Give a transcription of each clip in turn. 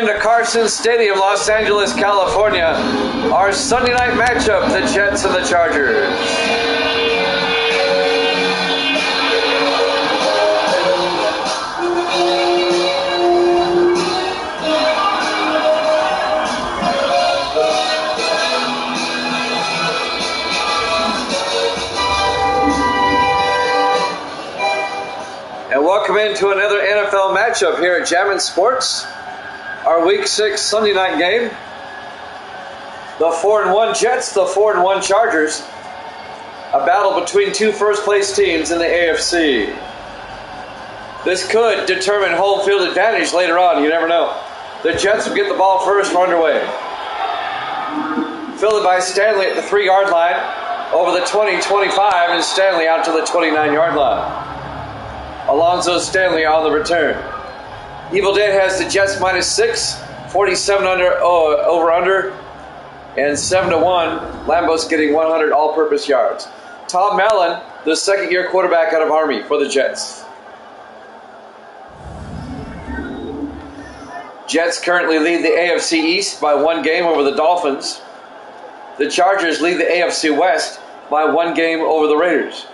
into Carson Stadium, Los Angeles, California. Our Sunday night matchup, the Jets and the Chargers. And welcome into another NFL matchup here at Jammin' Sports. Our Week 6 Sunday night game. The 4-1 Jets, the 4-1 Chargers. A battle between two first-place teams in the AFC. This could determine home field advantage later on. You never know. The Jets will get the ball first. We're underway. Fielded by Stanley at the 3-yard line. Over the 20-25, and Stanley out to the 29-yard line. Alonzo Stanley on the return. Evil Dead has the Jets -6, 47 over under, and 7-1. Lambos getting 100 all-purpose yards. Tom Allen, the second-year quarterback out of Army for the Jets. Jets currently lead the AFC East by 1 game over the Dolphins. The Chargers lead the AFC West by 1 game over the Raiders.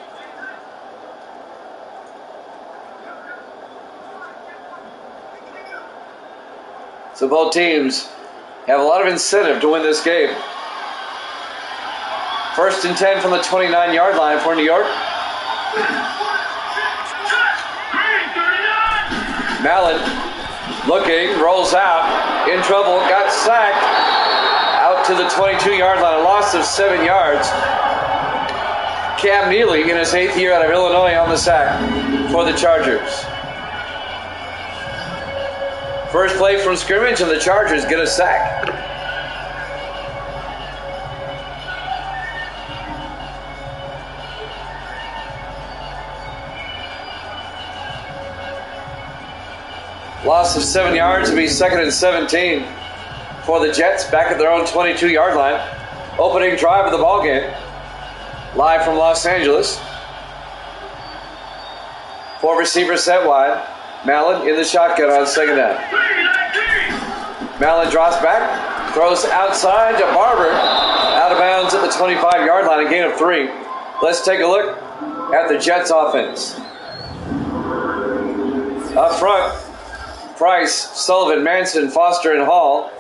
So both teams have a lot of incentive to win this game. 1st and 10 from the 29-yard line for New York. Mallon looking, rolls out, in trouble, got sacked, out to the 22-yard line, a loss of 7 yards. Cam Neely in his 8th year out of Illinois on the sack for the Chargers. First play from scrimmage, and the Chargers get a sack. Loss of 7 yards to be 2nd and 17 for the Jets back at their own 22-yard line. Opening drive of the ball game. Live from Los Angeles. 4 receivers set wide. Mallon in the shotgun on 2nd down. Mallon drops back, throws outside to Barber, out of bounds at the 25-yard line, a gain of 3. Let's take a look at the Jets offense. Up front, Price, Sullivan, Manson, Foster, and Hall.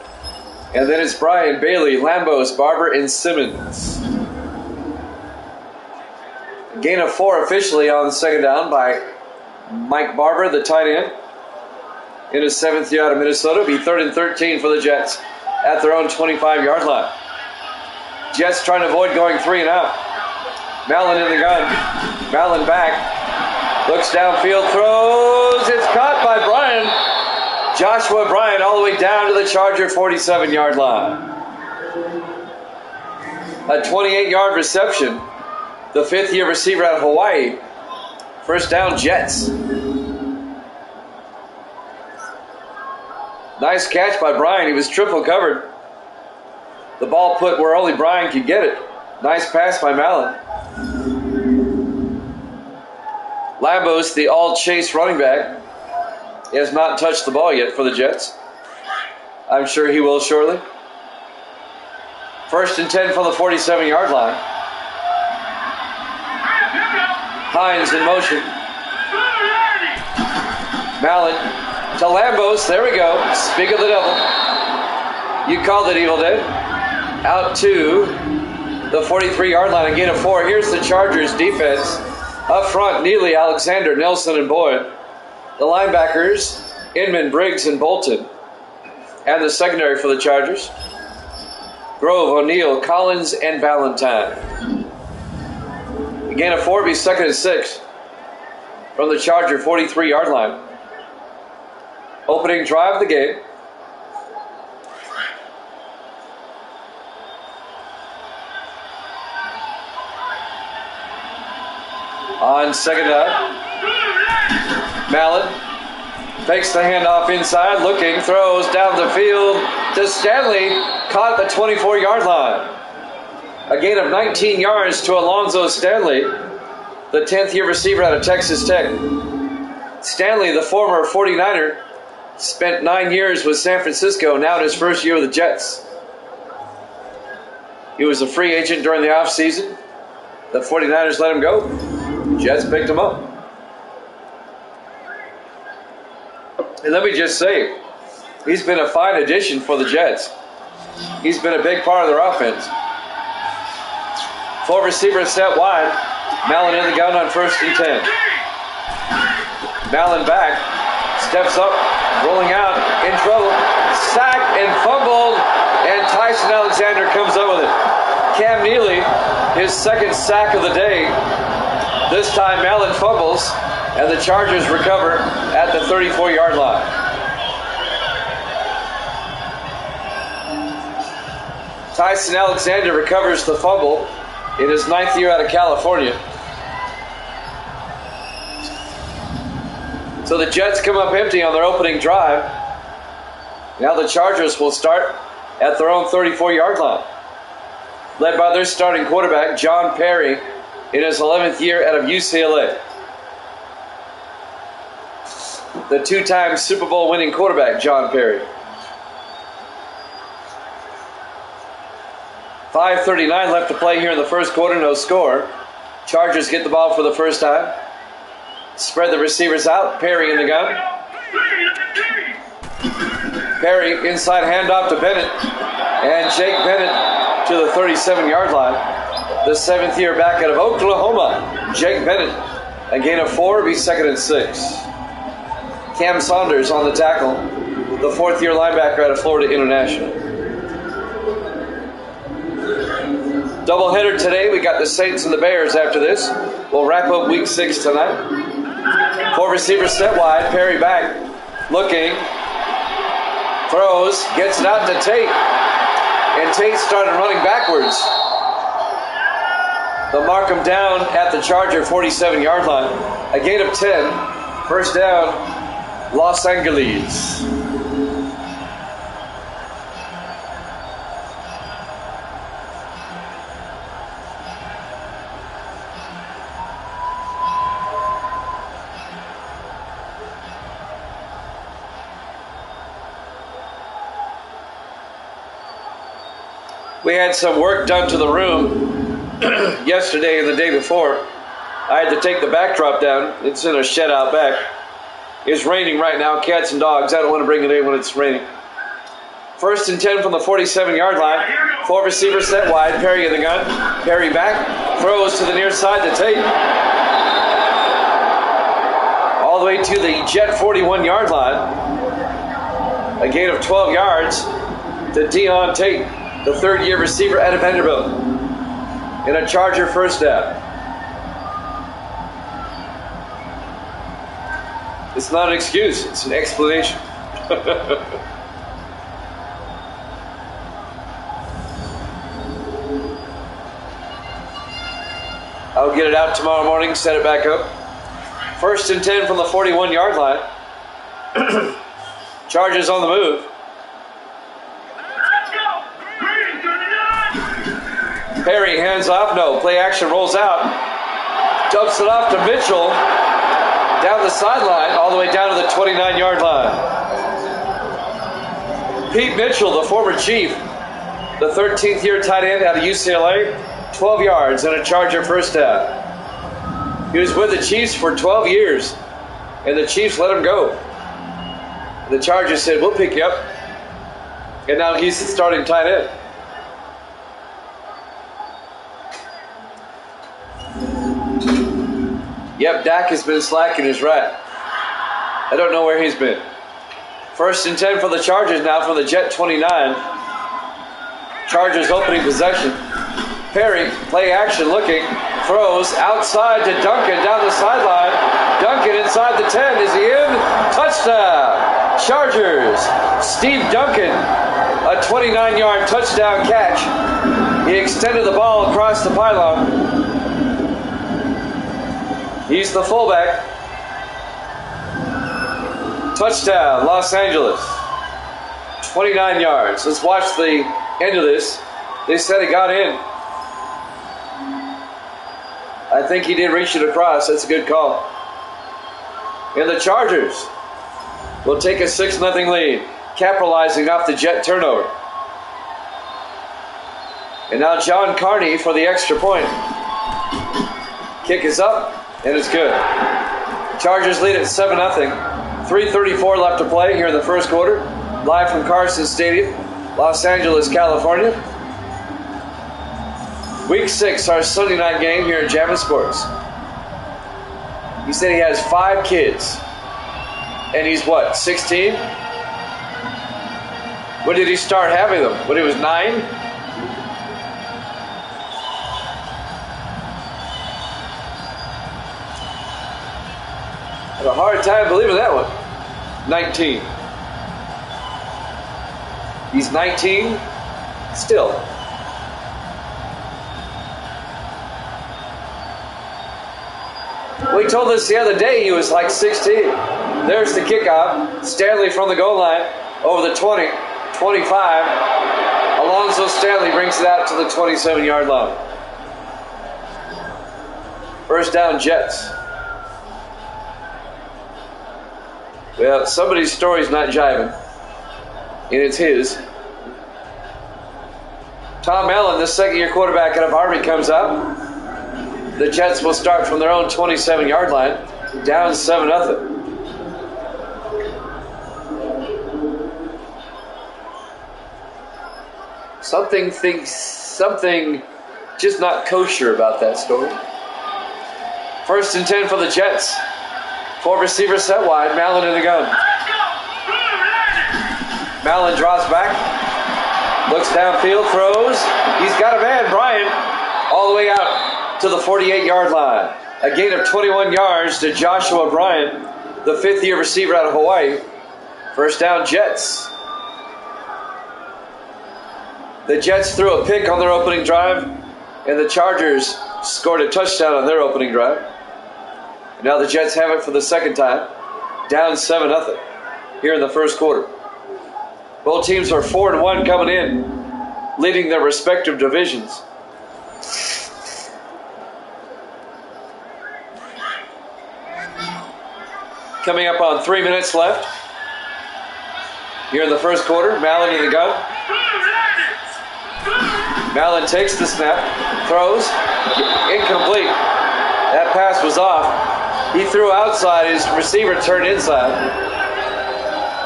And then it's Bryan, Bailey, Lambos, Barber, and Simmons. A gain of 4 officially on 2nd down by Mike Barber, the tight end, in his 7th year out of Minnesota. It'll be 3rd and 13 for the Jets at their own 25-yard line. Jets trying to avoid going 3 and out. Mallon in the gun. Mallon back. Looks downfield, throws. It's caught by Bryan. Joshua Bryan all the way down to the Charger 47-yard line. A 28-yard reception. The 5th-year receiver out of Hawaii. First down, Jets. Nice catch by Bryan. He was triple covered. The ball put where only Bryan could get it. Nice pass by Mallon. Lambos, the all-chase running back, has not touched the ball yet for the Jets. I'm sure he will shortly. 1st and 10 from the 47-yard line. Hines in motion. Mallon to Lambos. There we go. Speak of the devil. You called it, Evil Dead. Out to the 43-yard line. A gain of 4. Here's the Chargers defense. Up front, Neely, Alexander, Nelson, and Boyd. The linebackers, Inman, Briggs, and Bolton. And the secondary for the Chargers, Grove, O'Neal, Collins, and Valentine. Gain of 4 be 2nd and 6 from the Charger 43-yard line. Opening drive of the game. On 2nd down, Mallon takes the handoff inside, looking, throws down the field to Stanley, caught at the 24-yard line. A gain of 19 yards to Alonzo Stanley, the 10th-year receiver out of Texas Tech. Stanley, the former 49er, Spent 9 years with San Francisco, now in his first year with the Jets. He was a free agent during the offseason. The 49ers let him go. Jets picked him up. And let me just say, he's been a fine addition for the Jets. He's been a big part of their offense. 4 receivers set wide. Mallon in the gun on 1st and 10. Mallon back. Steps up. Rolling out. In trouble. Sacked and fumbled. And Tyson Alexander comes up with it. Cam Neely, his 2nd sack of the day. This time Mallon fumbles. And the Chargers recover at the 34-yard line. Tyson Alexander recovers the fumble in his 9th year out of California. So the Jets come up empty on their opening drive. Now the Chargers will start at their own 34-yard line. Led by their starting quarterback, John Perry, in his 11th year out of UCLA. The 2-time Super Bowl winning quarterback, John Perry. 5:39 left to play here in the first quarter, no score. Chargers get the ball for the first time. Spread the receivers out. Perry in the gun. Perry inside handoff to Bennett. And Jake Bennett to the 37-yard line. The 7th year back out of Oklahoma, Jake Bennett. A gain of 4, be 2nd and 6. Cam Saunders on the tackle. The 4th year linebacker out of Florida International. Doubleheader today. We got the Saints and the Bears after this. We'll wrap up week 6 tonight. 4 receivers set wide. Perry back. Looking. Throws. Gets it out to Tate. And Tate started running backwards. They'll mark him down at the Charger 47-yard line. A gain of 10. First down, Los Angeles. We had some work done to the room yesterday and the day before. I had to take the backdrop down. It's in a shed out back. It's raining right now, cats and dogs. I don't want to bring it in when it's raining. 1st and 10 from the 47-yard line. 4 receivers set wide. Perry in the gun. Perry back. Throws to the near side to Tate. All the way to the Jet 41-yard line. A gain of 12 yards to Deon Tate, the 3rd-year receiver out of Vanderbilt. In a Charger first down. It's not an excuse, it's an explanation. I'll get it out tomorrow morning, set it back up. 1st and 10 from the 41-yard line. Chargers on the move. Perry hands off, no. Play action rolls out. Dumps it off to Mitchell. Down the sideline, all the way down to the 29-yard line. Pete Mitchell, the former Chief, the 13th year tight end out of UCLA, 12 yards and a Charger first down. He was with the Chiefs for 12 years, and the Chiefs let him go. The Chargers said, we'll pick you up. And now he's the starting tight end. Yep, Dak has been slacking his right. I don't know where he's been. 1st and 10 for the Chargers now from the Jet 29. Chargers opening possession. Perry, play action looking. Throws outside to Duncan down the sideline. Duncan inside the 10. Is he in? Touchdown! Chargers. Steve Duncan, a 29-yard touchdown catch. He extended the ball across the pylon. He's the fullback. Touchdown, Los Angeles. 29 yards. Let's watch the end of this. They said he got in. I think he did reach it across. That's a good call. And the Chargers will take a 6-0 lead, capitalizing off the Jet turnover. And now John Carney for the extra point. Kick is up, and it's good. Chargers lead at 7-0. 3:34 left to play here in the first quarter. Live from Carson Stadium, Los Angeles, California. Week 6, our Sunday night game here at Jammin' Sports. He said he has 5 kids. And he's what, 16? When did he start having them? When he was 9? I have a hard time believing that one. 19. He's 19 still. Well, he told us the other day he was like 16. There's the kickoff. Stanley from the goal line over the 20, 25. Alonzo Stanley brings it out to the 27-yard line. First down, Jets. Well, somebody's story's not jiving, and it's his. Tom Allen, the second-year quarterback out of Army, comes up. The Jets will start from their own 27-yard line, down 7-0. Something just not kosher about that story. First and 10 for the Jets. 4 receivers set wide. Mallon in the gun. Mallon drops back. Looks downfield. Throws. He's got a man. Bryant all the way out to the 48-yard line. A gain of 21 yards to Joshua Bryant, the 5th-year receiver out of Hawaii. First down, Jets. The Jets threw a pick on their opening drive, and the Chargers scored a touchdown on their opening drive. Now the Jets have it for the second time, down 7-0 here in the first quarter. Both teams are 4-1 coming in, leading their respective divisions. Coming up on 3 minutes left here in the first quarter. Mallon in the gun. Mallon takes the snap, throws, incomplete. That pass was off. He threw outside, his receiver turned inside.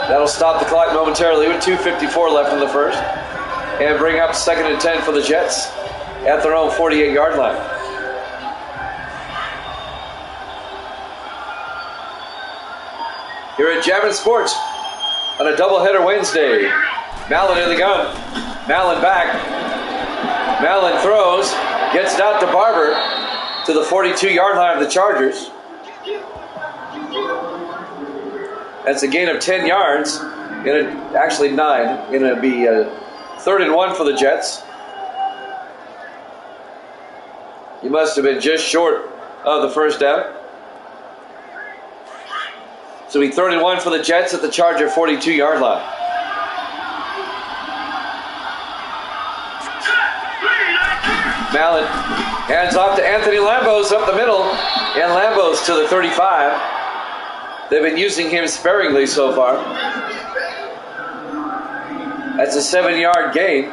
That'll stop the clock momentarily with 2:54 left in the first. And bring up 2nd and 10 for the Jets at their own 48-yard line. Here at Jammin' Sports on a doubleheader Wednesday. Mallon in the gun. Mallon back. Mallon throws, gets it out to Barber to the 42-yard line of the Chargers. That's a gain of 10 yards, actually 9. It'll be 3rd and 1 for the Jets. You must have been just short of the first down. So it'll be 3rd and 1 for the Jets at the Charger 42-yard line. Mallon hands off to Anthony Lambos up the middle, and Lambos to the 35. They've been using him sparingly so far. That's a 7-yard gain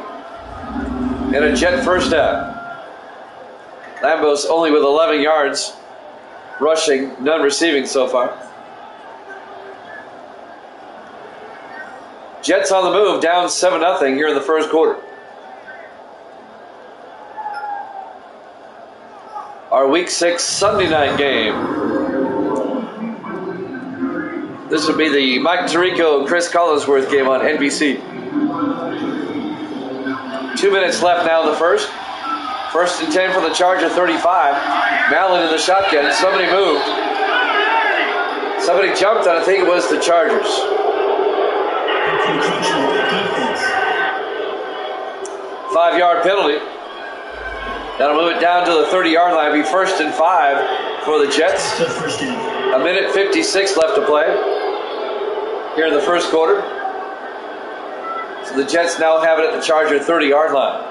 and a Jet first down. Lambos only with 11 yards rushing, none receiving so far. Jets on the move, down 7-0 here in the first quarter. Our Week 6 Sunday night game. This would be the Mike Tirico, Chris Collinsworth game on NBC. 2 minutes left now in the first. 1st and 10 for the Charger 35. Mallon in the shotgun. Somebody moved. Somebody jumped, and I think it was the Chargers. 5-yard penalty. That'll move it down to the 30-yard line. It'll be 1st and 5 for the Jets. A minute 56 left to play here in the first quarter. So the Jets now have it at the Charger 30-yard line.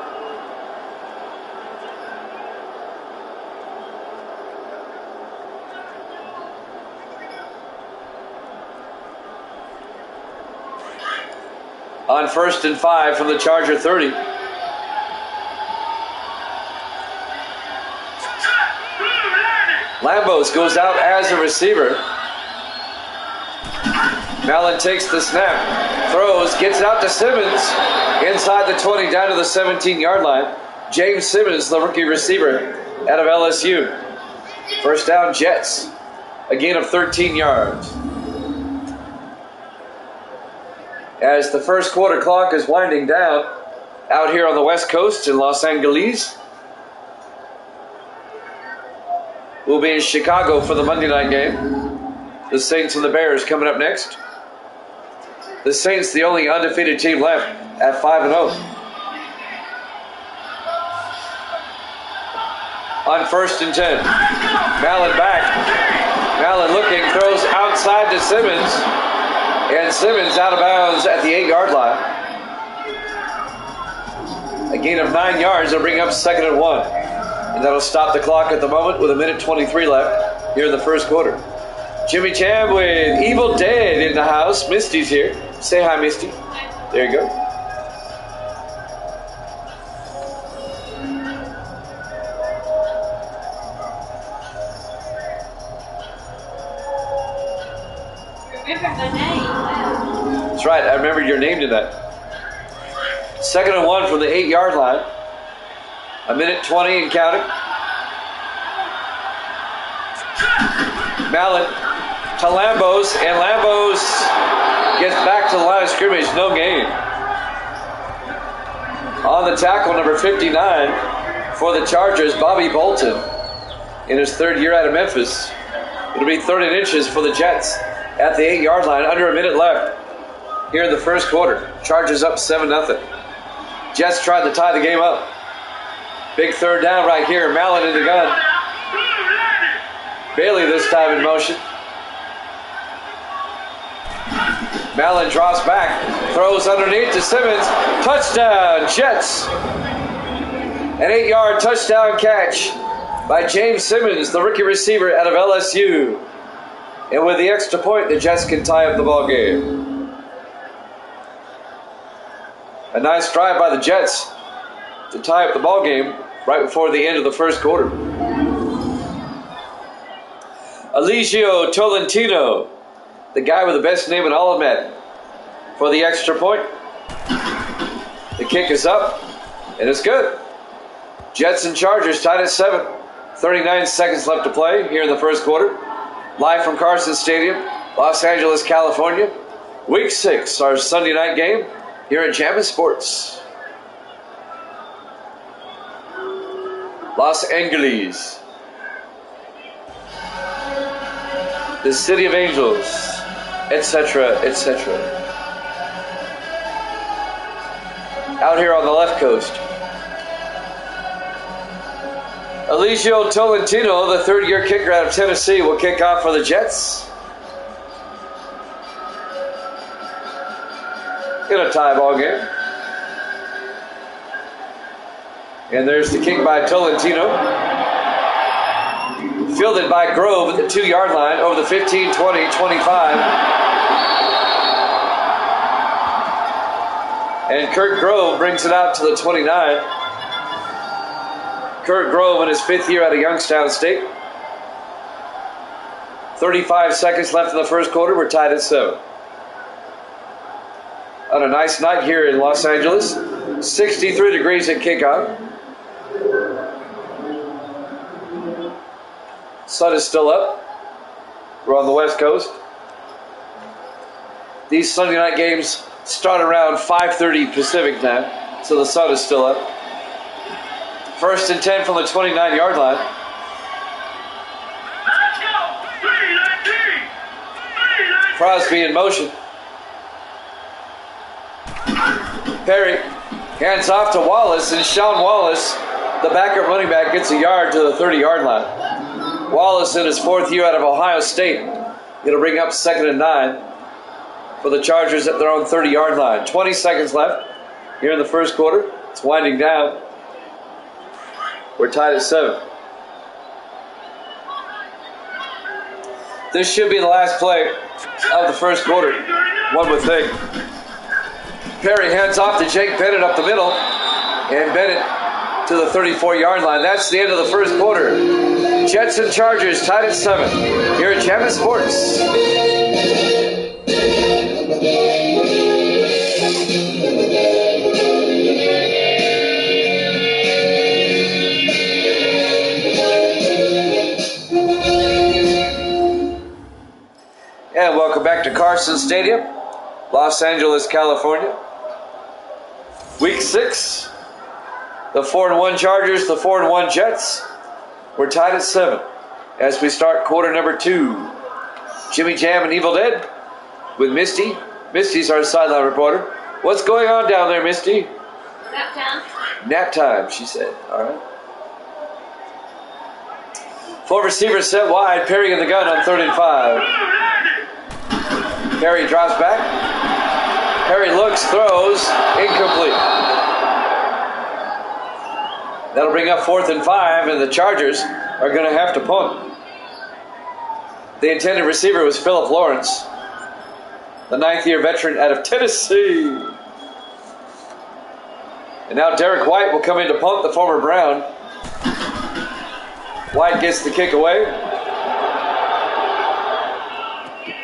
On 1st and 5 from the Charger 30. Lambos goes out as a receiver. Mallon takes the snap, throws, gets it out to Simmons. Inside the 20, down to the 17-yard line. James Simmons, the rookie receiver out of LSU. First down, Jets. A gain of 13 yards. As the first quarter clock is winding down out here on the West Coast in Los Angeles. We'll be in Chicago for the Monday night game. The Saints and the Bears coming up next. The Saints, the only undefeated team left at 5-0. On 1st and 10. Mallon back. Mallon looking, throws outside to Simmons. And Simmons out of bounds at the 8-yard line. A gain of 9 yards will bring up 2nd and 1. And that'll stop the clock at the moment with 1:23 left here in the first quarter. Jimmy Cham with Evil Dead in the house. Misty's here. Say hi, Misty. There you go. Remember my name. That's right. I remembered your name tonight. 2nd and 1 from the 8-yard line. 1:20 and counting. Mallon to Lambos, and Lambos gets back to the line of scrimmage. No gain. On the tackle, number 59 for the Chargers, Bobby Bolton, in his 3rd year out of Memphis. It'll be 3rd and inches for the Jets at the 8-yard line. Under a minute left here in the first quarter. Chargers up 7-0. Jets tried to tie the game up. Big 3rd down right here. Mallon in the gun. Bailey this time in motion. Mallon drops back. Throws underneath to Simmons. Touchdown, Jets. An 8-yard touchdown catch by James Simmons, the rookie receiver out of LSU. And with the extra point, the Jets can tie up the ball game. A nice drive by the Jets to tie up the ball game right before the end of the first quarter. Eligio Tolentino, the guy with the best name in all of Madden, for the extra point. The kick is up, and it's good. Jets and Chargers tied at 7. 39 seconds left to play here in the first quarter. Live from Carson Stadium, Los Angeles, California. Week 6, our Sunday night game here at Jammin' Sports. Los Angeles, the city of angels, etc., etc. Out here on the left coast. Eligio Tolentino, the 3rd-year kicker out of Tennessee, will kick off for the Jets. In a tie ball game. And there's the kick by Tolentino. Fielded by Grove at the 2-yard line over the 15, 20, 25. And Kurt Grove brings it out to the 29. Kurt Grove in his 5th year out of Youngstown State. 35 seconds left in the first quarter. We're tied at 7. On a nice night here in Los Angeles. 63 degrees at kickoff. Sun is still up. We're on the West Coast. These Sunday night games start around 5:30 Pacific time, so the sun is still up. 1st and 10 from the 29-yard line. Crosby in motion. Perry hands off to Wallace, and Sean Wallace, the backup running back, gets a yard to the 30-yard line. Wallace in his 4th year out of Ohio State. It'll bring up 2nd and 9 for the Chargers at their own 30-yard line. 20 seconds left here in the first quarter. It's winding down. We're tied at 7. This should be the last play of the first quarter, one would think. Perry hands off to Jake Bennett up the middle. And Bennett to the 34-yard line. That's the end of the first quarter. Jets and Chargers tied at 7 here at Jammin' Sports. And welcome back to Carson Stadium, Los Angeles, California. Week 6. The 4-1 Chargers, the 4-1 Jets. We're tied at 7 as we start quarter number 2. Jimmy Jam and Evil Dead with Misty. Misty's our sideline reporter. What's going on down there, Misty? Nap time. Nap time, she said. All right. 4 receivers set wide. Perry in the gun on 3rd and 5. Perry drops back. Perry looks, throws, incomplete. That'll bring up 4th and 5, and the Chargers are going to have to punt. The intended receiver was Philip Lawrence, the 9th-year veteran out of Tennessee. And now Derek White will come in to punt, the former Brown. White gets the kick away.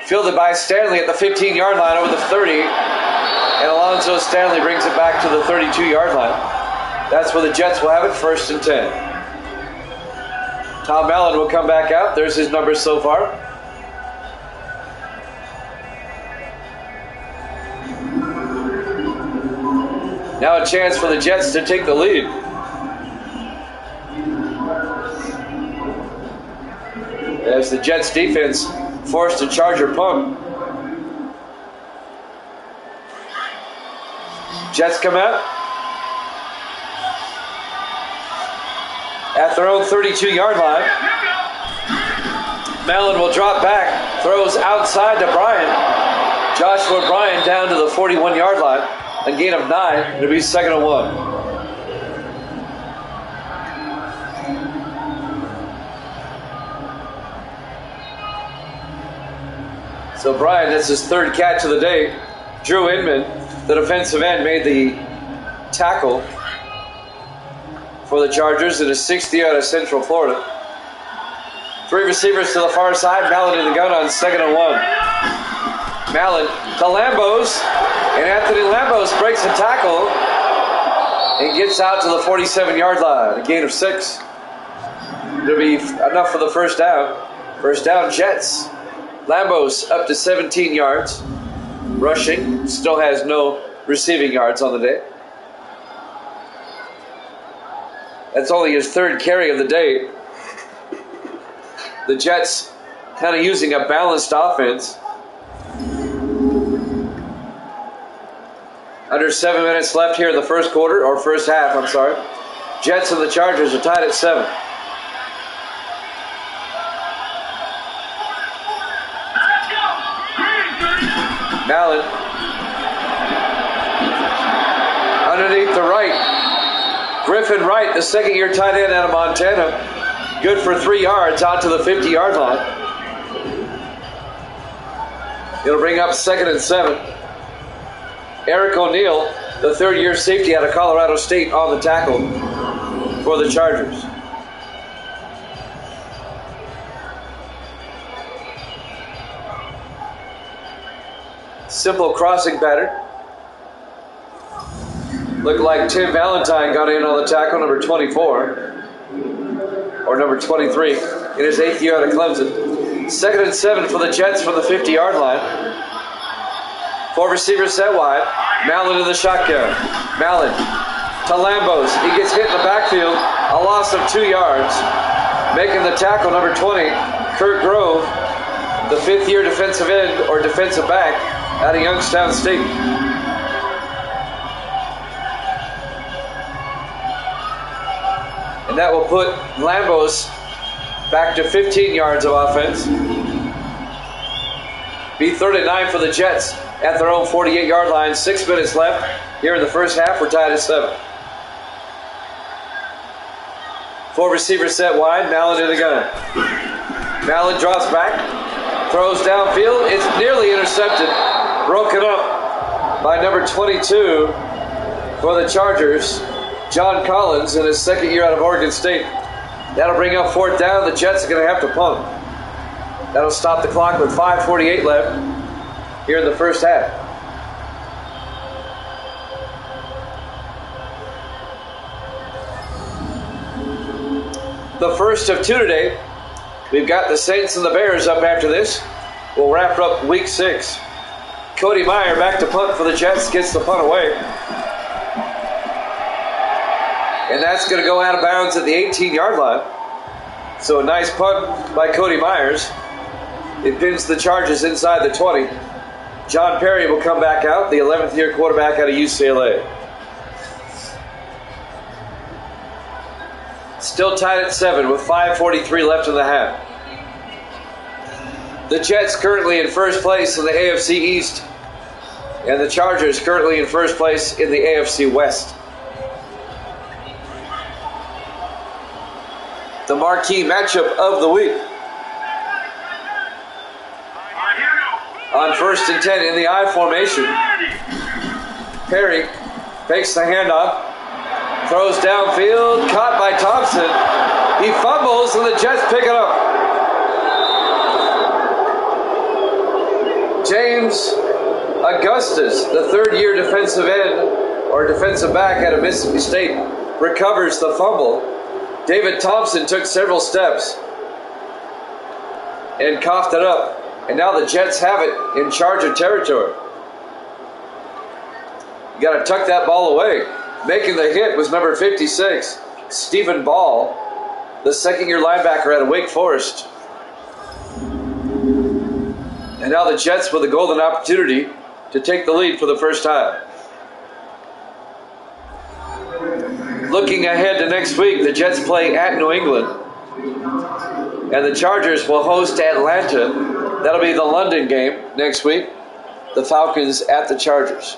Fielded by Stanley at the 15-yard line over the 30. And Alonzo Stanley brings it back to the 32-yard line. That's where the Jets will have it, 1st and 10. Tom Allen will come back out. There's his numbers so far. Now a chance for the Jets to take the lead. As the Jets defense forced a Charger punt. Jets come out at their own 32-yard line. Mallon will drop back, throws outside to Bryan. Joshua Bryan down to the 41-yard line. A gain of 9. It'll be 2nd and 1. So Bryan, that's his 3rd catch of the day. Drew Inman, the defensive end, made the tackle for the Chargers in his 6th year out of Central Florida. 3 receivers to the far side. Mallon in the gun on 2nd and 1. Mallon to Lambos, and Anthony Lambos breaks the tackle and gets out to the 47-yard line. A gain of 6. It'll be enough for the first down. First down, Jets. Lambos up to 17 yards. Rushing, still has no receiving yards on the day. That's only his 3rd carry of the day. The Jets kind of using a balanced offense. Under 7 minutes left here in the first quarter, or first half, I'm sorry. Jets and the Chargers are tied at 7. Mallon underneath the right. Griffin Wright, the 2nd-year tight end out of Montana. Good for 3 yards out to the 50-yard line. It'll bring up 2nd and 7. Eric O'Neal, the 3rd-year safety out of Colorado State, on the tackle for the Chargers. Simple crossing pattern. Looked like Tim Valentine got in on the tackle, number 24. Or number 23 in his 8th year out of Clemson. 2nd and 7 for the Jets from the 50-yard line. 4 receivers set wide. Mallon in the shotgun. Mallon to Lambos. He gets hit in the backfield. A loss of 2 yards. Making the tackle, number 20, Kurt Grove, the 5th-year defensive end or defensive back out of Youngstown State. And that will put Lambos back to 15 yards of offense. Be 3rd and 9 for the Jets at their own 48-yard line. 6 minutes left here in the first half. We're tied at 7. 4 receivers set wide. Mallon in the gun. Mallon drops back, throws downfield. It's nearly intercepted, broken up by number 22 for the Chargers, John Collins, in his second year out of Oregon State. That'll bring up fourth down. The Jets are going to have to punt. That'll stop the clock with 5:48 left here in the first half. The first of two today. We've got the Saints and the Bears up after this. We'll wrap up week 6. Cody Meyer back to punt for the Jets, gets the punt away. And that's going to go out of bounds at the 18-yard line. So a nice punt by Cody Myers. It pins the Chargers inside the 20. John Perry will come back out, the 11th year quarterback out of UCLA. Still tied at 7 with 5:43 left in the half. The Jets currently in first place in the AFC East, and the Chargers currently in first place in the AFC West. The marquee matchup of the week. On 1st and 10 in the I formation, Perry fakes the handoff, throws downfield, caught by Thompson. He fumbles and the Jets pick it up. James Augustus, the third-year defensive end or defensive back out of Mississippi State, recovers the fumble. David Thompson took several steps and coughed it up. And now the Jets have it in charge of territory. You got to tuck that ball away. Making the hit was number 56, Stephen Ball, the second-year linebacker out of Wake Forest. And now the Jets with a golden opportunity to take the lead for the first time. Looking ahead to next week, the Jets play at New England. And the Chargers will host Atlanta. That'll be the London game next week. The Falcons at the Chargers.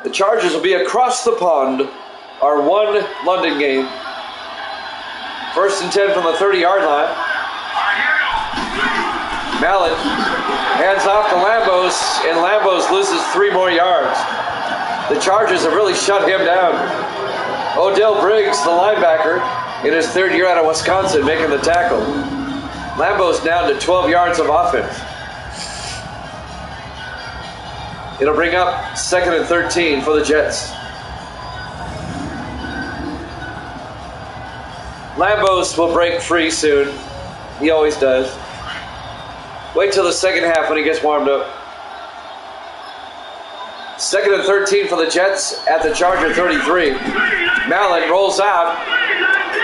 The Chargers will be across the pond. Our one London game. 1st and 10 from the 30-yard line. Mallett hands off to Lambos, and Lambos loses 3 more yards. The Chargers have really shut him down. Odell Briggs, the linebacker, in his third year out of Wisconsin, making the tackle. Lambo's down to 12 yards of offense. It'll bring up 2nd and 13 for the Jets. Lambos will break free soon. He always does. Wait till the second half when he gets warmed up. 2nd and 13 for the Jets at the Charger 33. Mallett rolls out.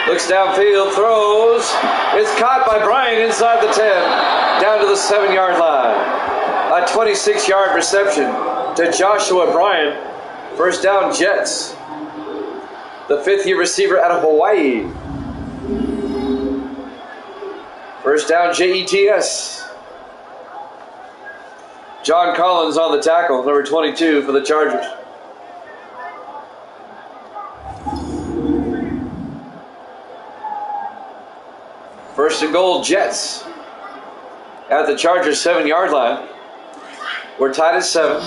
Looks downfield, throws. It's caught by Bryant inside the 10. Down to the 7-yard line. A 26-yard reception to Joshua Bryant. First down, Jets. The 5th-year receiver out of Hawaii. First down, Jets. John Collins on the tackle, number 22 for the Chargers. First and goal, Jets. At the Chargers' 7-yard line. We're tied at 7.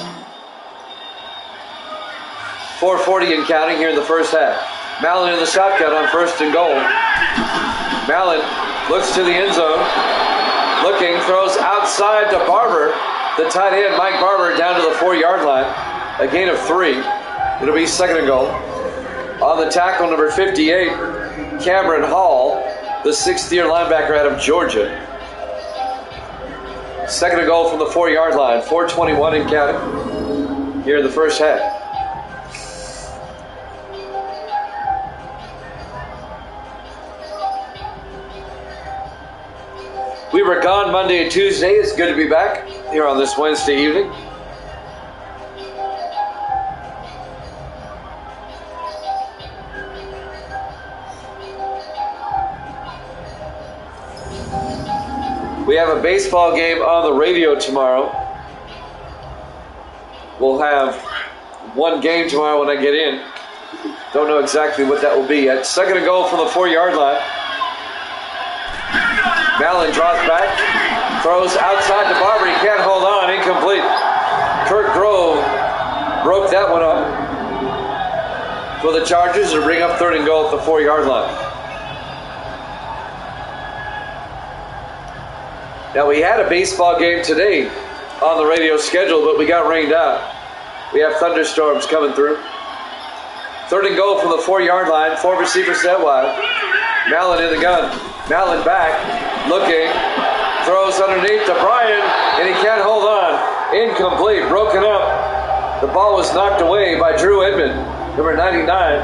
4:40 and counting here in the first half. Mallett in the shotgun on 1st and goal. Mallett looks to the end zone. Looking, throws outside to Barber. The tight end, Mike Barber, down to the 4-yard line. A gain of 3. It'll be 2nd and goal. On the tackle, number 58, Cameron Hall, the 6th-year linebacker out of Georgia. 2nd and goal from the 4-yard line. 4:21 and counting here in the first half. We were gone Monday and Tuesday. It's good to be back here on this Wednesday evening. We have a baseball game on the radio tomorrow. We'll have one game tomorrow when I get in. Don't know exactly what that will be yet. 2nd and goal from the 4-yard line. Mallett draws back, throws outside to Barber. He can't hold on. Incomplete. that one up for the Chargers to bring up 3rd and goal at the 4-yard line. Now, we had a baseball game today on the radio schedule, but we got rained out. We have thunderstorms coming through. 3rd and goal from the 4-yard line. 4 receivers set wide. Mallon in the gun. Mallon back, looking, throws underneath to Bryan, and he can't hold on. Incomplete, broken up. The ball was knocked away by Drew Edmond, number 99.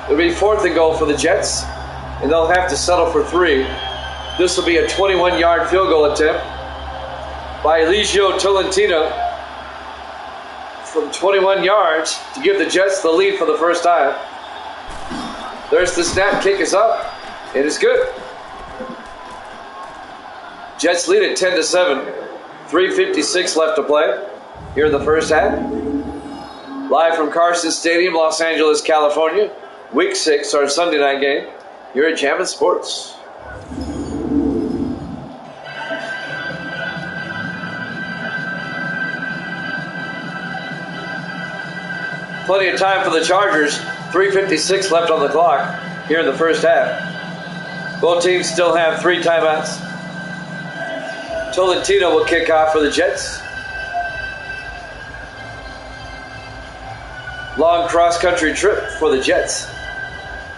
It'll be 4th and goal for the Jets, and they'll have to settle for 3. This will be a 21-yard field goal attempt by Eligio Tolentino from 21 yards to give the Jets the lead for the first time. There's the snap, kick is up. It is good. Jets lead at 10-7. 3:56 left to play here in the first half. Live from Carson Stadium, Los Angeles, California. Week 6, our Sunday night game here at Jammin' Sports. Plenty of time for the Chargers. 3:56 left on the clock here in the first half. Both teams still have 3 timeouts. Tolentino will kick off for the Jets. Long cross-country trip for the Jets.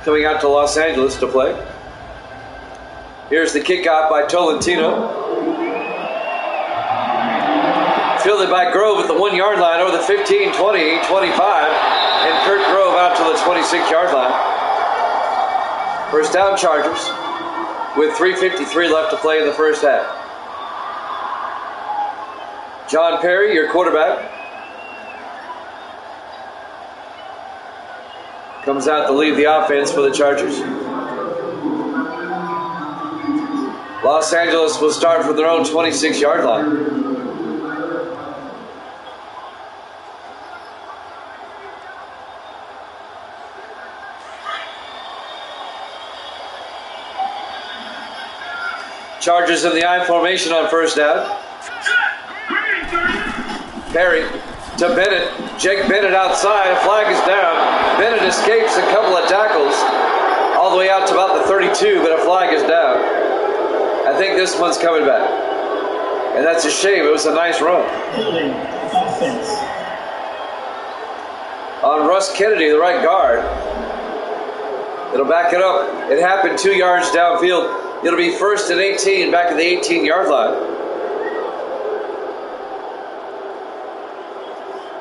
Coming out to Los Angeles to play. Here's the kickoff by Tolentino. Fielded by Grove at the 1-yard line over the 15, 20, 25. And Kurt Grove out to the 26-yard line. First down, Chargers, with 3:53 left to play in the first half. John Perry, your quarterback, comes out to lead the offense for the Chargers. Los Angeles will start from their own 26-yard line. Chargers in the I formation on first down. Perry to Bennett. Jake Bennett outside. A flag is down. Bennett escapes a couple of tackles all the way out to about the 32, but a flag is down. I think this one's coming back. And that's a shame. It was a nice run. On Russ Kennedy, the right guard. It'll back it up. It happened 2 yards downfield. It'll be 1st and 18 back at the 18-yard line.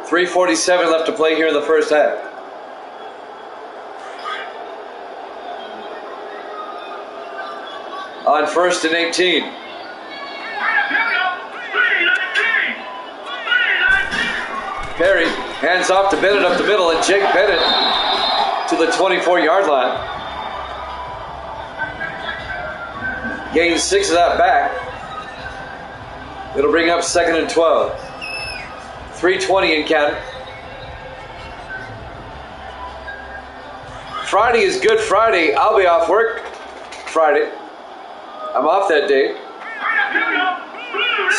3:47 left to play here in the first half. On 1st and 18. Perry hands off to Bennett up the middle, and Jake Bennett to the 24-yard line. Gains 6 of that back. It'll bring up 2nd and 12. 3:20 in counting. Friday is Good Friday. I'll be off work Friday. I'm off that day.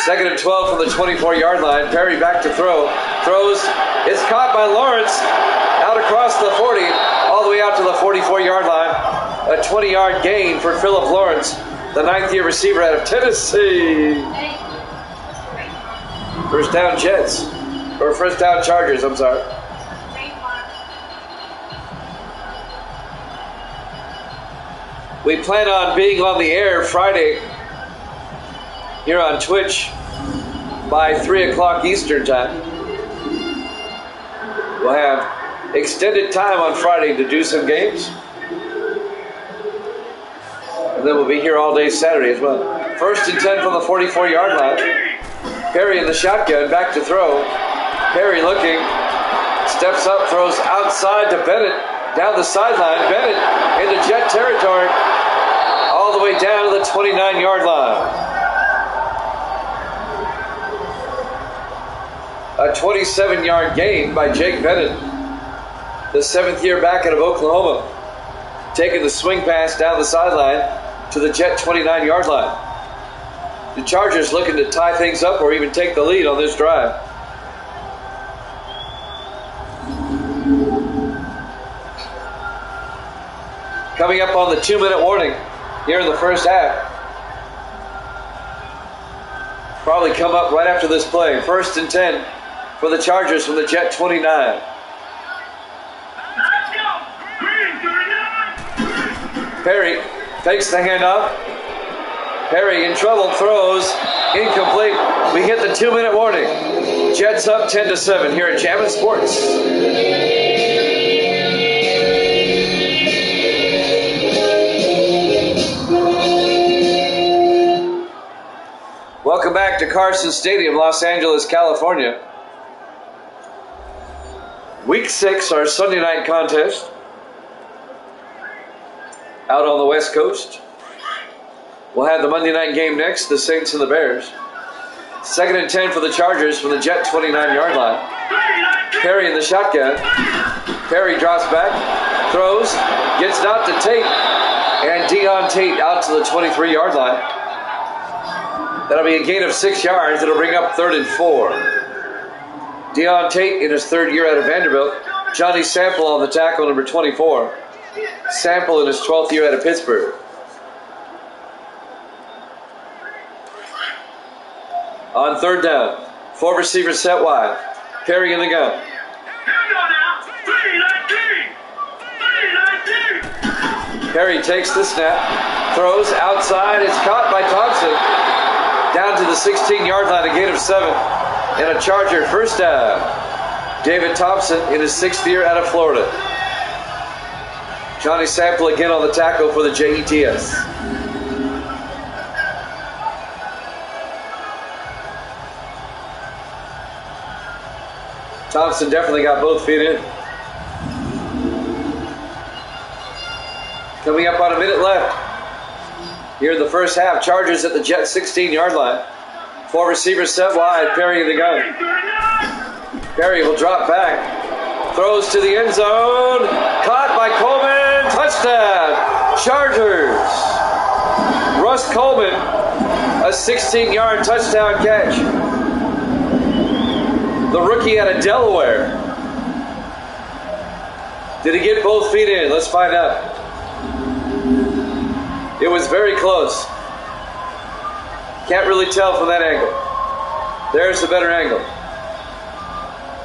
2nd and 12 from the 24-yard line. Perry back to throw. Throws. It's caught by Lawrence. Out across the 40. All the way out to the 44-yard line. A 20-yard gain for Philip Lawrence, the 9th-year receiver out of Tennessee. First down Jets. Or first down Chargers, I'm sorry. We plan on being on the air Friday here on Twitch by 3 o'clock Eastern time. We'll have extended time on Friday to do some games. And then we'll be here all day Saturday as well. 1st and 10 from the 44-yard line. Perry in the shotgun, back to throw. Perry looking, steps up, throws outside to Bennett, down the sideline. Bennett into Jet territory, all the way down to the 29-yard line. A 27-yard gain by Jake Bennett, the 7th-year back out of Oklahoma, taking the swing pass down the sideline to the Jet 29-yard line. The Chargers looking to tie things up or even take the lead on this drive. Coming up on the 2-minute warning here in the first half. Probably come up right after this play. 1st and 10 for the Chargers from the Jet 29. Perry takes the handoff. Perry in trouble, throws, incomplete. We hit the 2-minute warning. Jets up 10-7 here at Jammin' Sports. Welcome back to Carson Stadium, Los Angeles, California. Week 6, our Sunday night contest. Out on the West Coast. We'll have the Monday night game next, the Saints and the Bears. 2nd and 10 for the Chargers from the Jet 29-yard line. Perry in the shotgun. Perry drops back, throws, gets it out to Tate, and Deon Tate out to the 23-yard line. That'll be a gain of 6 yards. It'll bring up 3rd and 4. Deon Tate in his 3rd year out of Vanderbilt. Johnny Sample on the tackle, number 24. Sample in his 12th year out of Pittsburgh. On 3rd down, 4 receivers set wide. Perry in the gun. Perry takes the snap, throws outside. It's caught by Thompson. Down to the 16-yard line, a gain of 7. And a Charger first down. David Thompson in his 6th year out of Florida. Johnny Sample again on the tackle for the Jets. Thompson definitely got both feet in. Coming up on a minute left. Here in the first half, Chargers at the Jet 16-yard line. 4 receivers set wide, Perry in the gun. Perry will drop back. Throws to the end zone. Caught by Coleman. Touchdown. Chargers. Russ Coleman, a 16-yard touchdown catch. The rookie out of Delaware. Did he get both feet in? Let's find out. It was very close. Can't really tell from that angle. There's the better angle.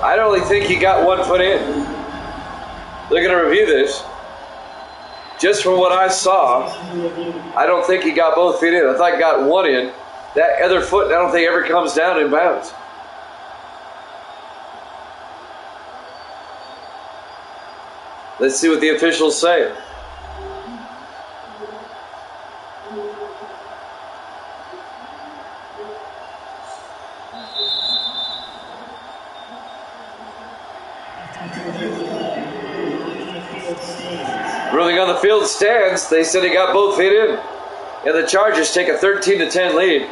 I don't really think he got 1 foot in. They're going to review this. Just from what I saw, I don't think he got both feet in. I thought he got 1 in. That other foot, I don't think ever comes down in bounds. Let's see what the officials say. Ruling on the field stands. They said he got both feet in. And the Chargers take a 13-10 lead.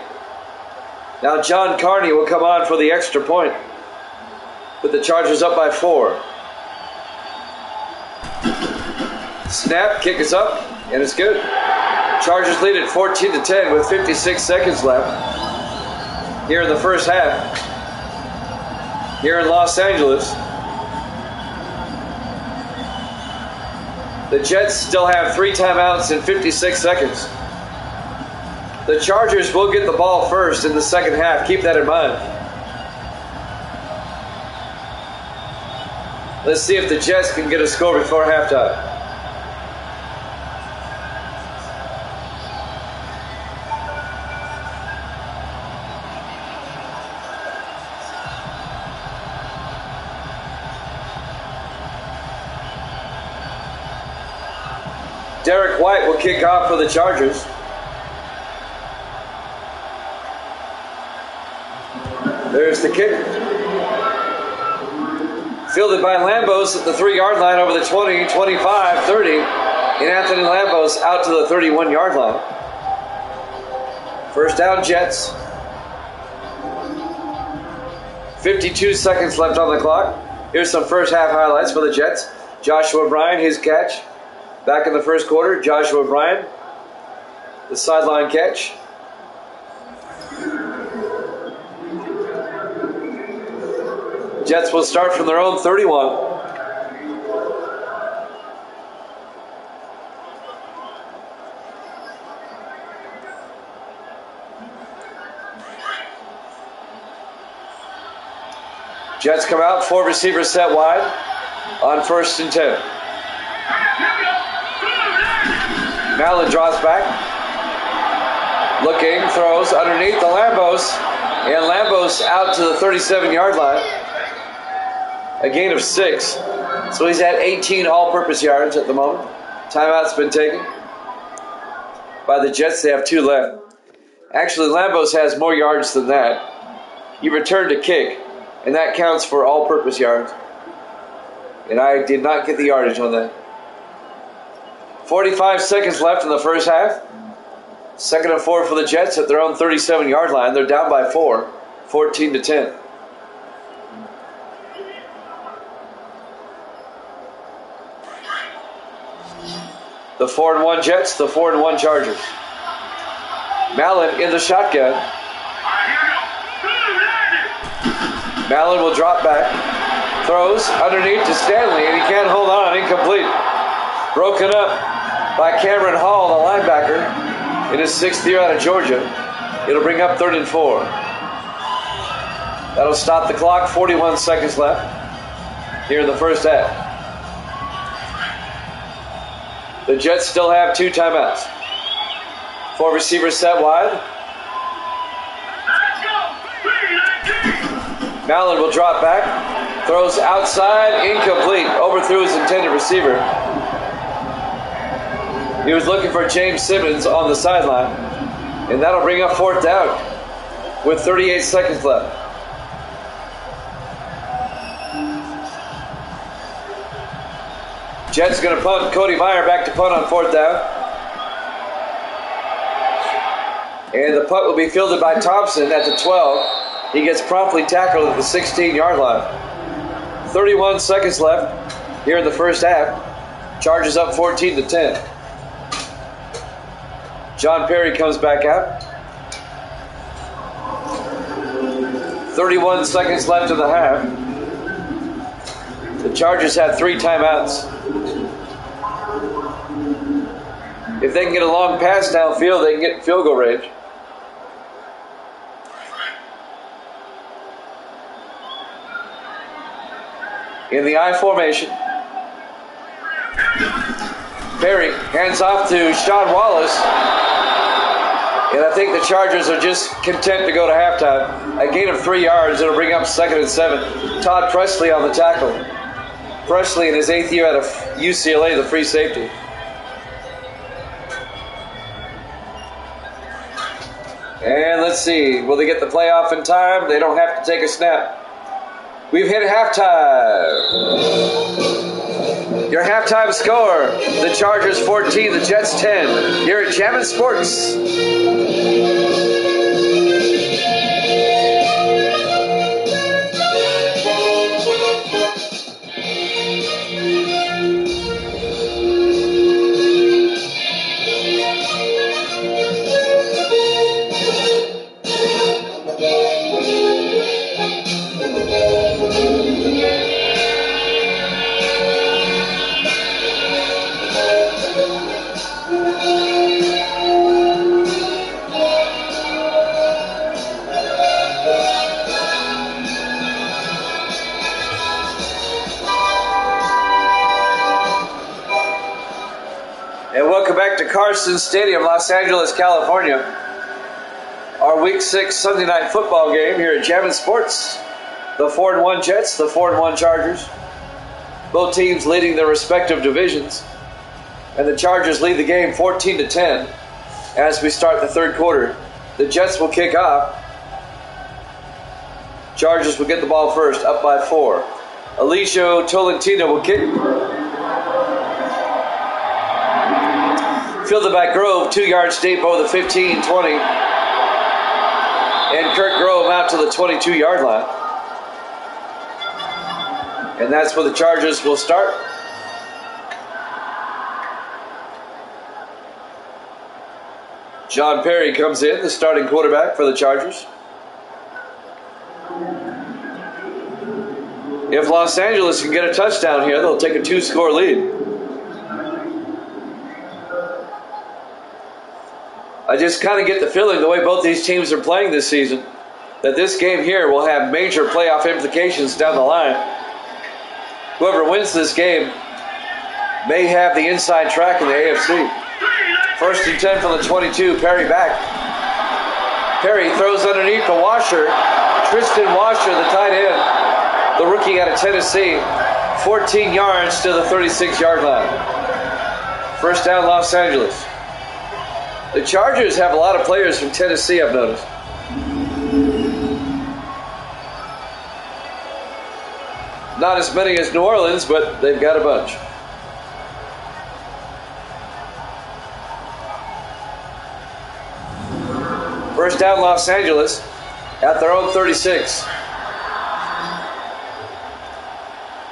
Now John Carney will come on for the extra point. With the Chargers up by 4. Snap, kick is up, and it's good. Chargers lead at 14-10 with 56 seconds left. Here in the first half. Here in Los Angeles. The Jets still have 3 timeouts and 56 seconds. The Chargers will get the ball first in the second half. Keep that in mind. Let's see if the Jets can get a score before halftime. Derek White will kick off for the Chargers. There's the kick. Fielded by Lambos at the 3-yard line over the 20, 25, 30. And Anthony Lambos out to the 31-yard line. First down, Jets. 52 seconds left on the clock. Here's some first half highlights for the Jets. Joshua Bryan, his catch. Back in the first quarter, Joshua Bryan, the sideline catch. Jets will start from their own 31. Jets come out, 4 receivers set wide on 1st and 10. Mallon draws back. Looking, throws underneath the Lambos. And Lambos out to the 37-yard line. A gain of 6. So he's at 18 all-purpose yards at the moment. Timeout's been taken by the Jets. They have 2 left. Actually, Lambos has more yards than that. He returned a kick, and that counts for all-purpose yards. And I did not get the yardage on that. 45 seconds left in the first half. 2nd and 4 for the Jets at their own 37-yard line. They're down by 4, 14-10. The 4-1 Jets, the 4-1 Chargers. Mallon in the shotgun. Mallon will drop back. Throws underneath to Stanley, and he can't hold on. Incomplete. Broken up by Cameron Hall, the linebacker, in his 6th year out of Georgia. It'll bring up 3rd and 4. That'll stop the clock. 41 seconds left here in the first half. The Jets still have 2 timeouts. 4 receivers set wide. Mallon will drop back. Throws outside, incomplete. Overthrew his intended receiver. He was looking for James Simmons on the sideline. And that'll bring up 4th down with 38 seconds left. Jets going to punt. Cody Meyer back to punt on 4th down. And the punt will be fielded by Thompson at the 12. He gets promptly tackled at the 16-yard line. 31 seconds left here in the first half. Chargers up 14-10. John Perry comes back out. 31 seconds left in the half. The Chargers have 3 timeouts. If they can get a long pass downfield, they can get field goal range. In the I formation. Perry hands off to Sean Wallace. And I think the Chargers are just content to go to halftime. A gain of 3 yards. It'll bring up 2nd and 7. Todd Presley on the tackle. Presley in his 8th year out of UCLA, the free safety. And let's see. Will they get the playoff in time? They don't have to take a snap. We've hit halftime. Your halftime score, the Chargers 14, the Jets 10. Here at Jammin' Sports. Carson Stadium, Los Angeles, California. Our Week 6 Sunday night football game here at Jammin' Sports. The 4-1 Jets, the 4-1 Chargers. Both teams leading their respective divisions. And the Chargers lead the game 14-10 as we start the 3rd quarter. The Jets will kick off. Chargers will get the ball first, up by 4. Alicio Tolentino will kick. Fielded by Grove, 2 yards deep over the 15, 20. And Kirk Grove out to the 22-yard line. And that's where the Chargers will start. John Perry comes in, the starting quarterback for the Chargers. If Los Angeles can get a touchdown here, they'll take a 2-score lead. I just kind of get the feeling the way both these teams are playing this season, that this game here will have major playoff implications down the line. Whoever wins this game may have the inside track in the AFC. 1st and 10 from the 22, Perry back. Perry throws underneath to Washer. Tristan Washer, the tight end, the rookie out of Tennessee, 14 yards to the 36-yard line. 1st down, Los Angeles. The Chargers have a lot of players from Tennessee, I've noticed. Not as many as New Orleans, but they've got a bunch. First down, Los Angeles at their own 36.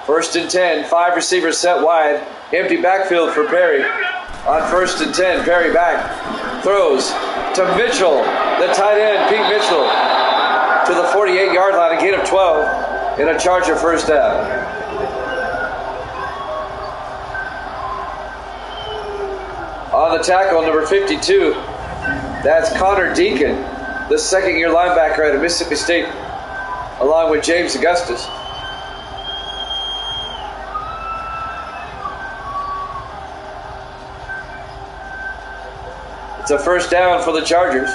1st and 10, 5 receivers set wide. Empty backfield for Perry. On 1st and 10, Perry back. Throws to Mitchell, the tight end, Pete Mitchell, to the 48-yard line, a gain of 12. In a Charger 1st down. On the tackle, number 52, that's Connor Deacon, the 2nd-year linebacker out of Mississippi State, along with James Augustus. It's a 1st down for the Chargers.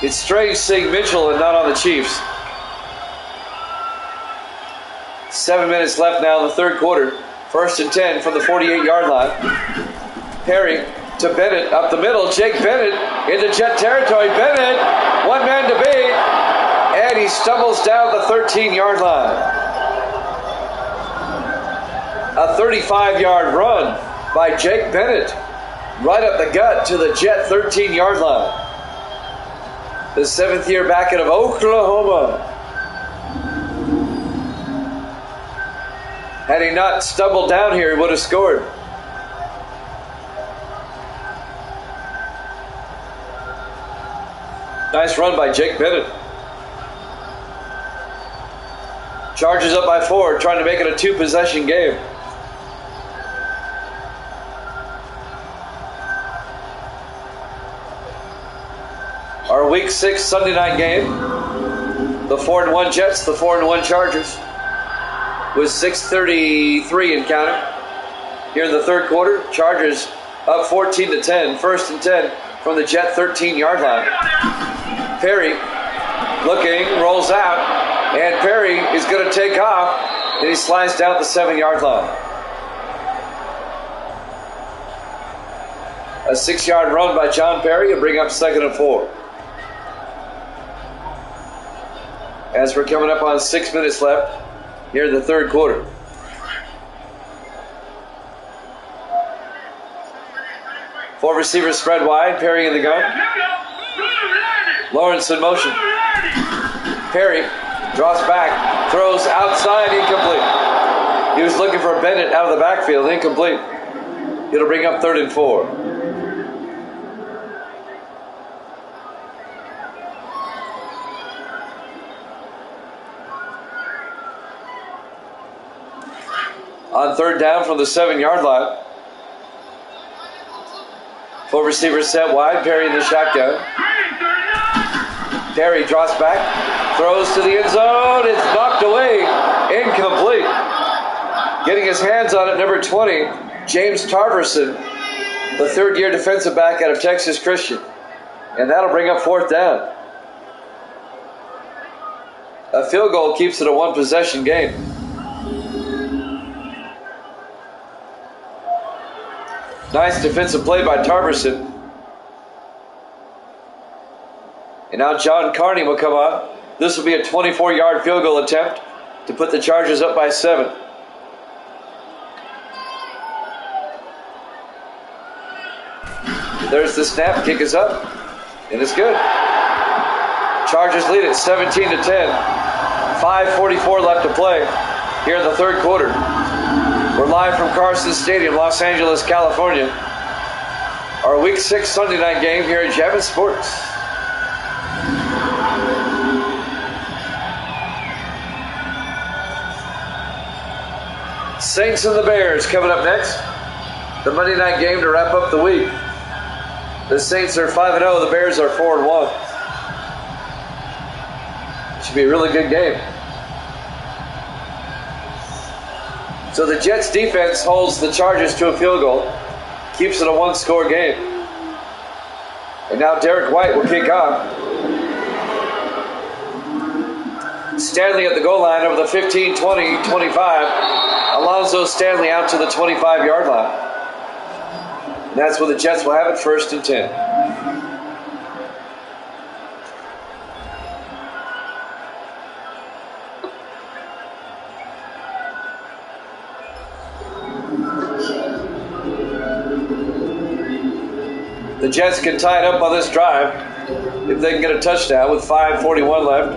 It's strange seeing Mitchell and not on the Chiefs. 7 minutes left now in the 3rd quarter. 1st and 10 from the 48-yard line. Perry to Bennett up the middle. Jake Bennett into Jet territory. Bennett, one man to beat, and he stumbles down the 13-yard line. A 35-yard run by Jake Bennett, right up the gut to the Jet 13-yard line. The 7th year back out of Oklahoma. Had he not stumbled down here, he would have scored. Nice run by Jake Bennett. Chargers up by 4, trying to make it a 2-possession game. Our Week 6 Sunday night game, the 4-1 Jets, the 4-1 Chargers, with 6:33 in counting. Here in the 3rd quarter, Chargers up 14-10, 1st and 10 from the Jet 13-yard line. Perry looking, rolls out, and Perry is going to take off, and he slides down the 7-yard line. A 6-yard run by John Perry will bring up 2nd and 4. As we're coming up on 6 minutes left here in the 3rd quarter. Four receivers spread wide. Perry in the gun. Lawrence in motion. Perry draws back, throws outside, incomplete. He was looking for Bennett out of the backfield, incomplete. It'll bring up 3rd and 4. On 3rd down from the 7-yard line. 4 receivers set wide. Perry in the shotgun. Perry draws back, throws to the end zone. It's knocked away, incomplete. Getting his hands on it, number 20, James Tarverson, the 3rd-year defensive back out of Texas Christian. And that'll bring up 4th down. A field goal keeps it a 1-possession game. Nice defensive play by Tarverson. And now John Carney will come on. This will be a 24-yard field goal attempt to put the Chargers up by 7. There's the snap. Kick is up. And it's good. Chargers lead it 17-10. 5:44 left to play here in the 3rd quarter. We're live from Carson Stadium, Los Angeles, California. Our Week 6 Sunday night game here at Javits Sports. Saints and the Bears coming up next. The Monday night game to wrap up the week. The Saints are 5-0. The Bears are 4-1. Should be a really good game. So the Jets defense holds the Chargers to a field goal, keeps it a one-score game. And now Derek White will kick off. Stanley at the goal line over the 15, 20, 25. Alonzo Stanley out to the 25-yard line. And that's where the Jets will have it, 1st and 10. The Jets can tie it up on this drive if they can get a touchdown with 5:41 left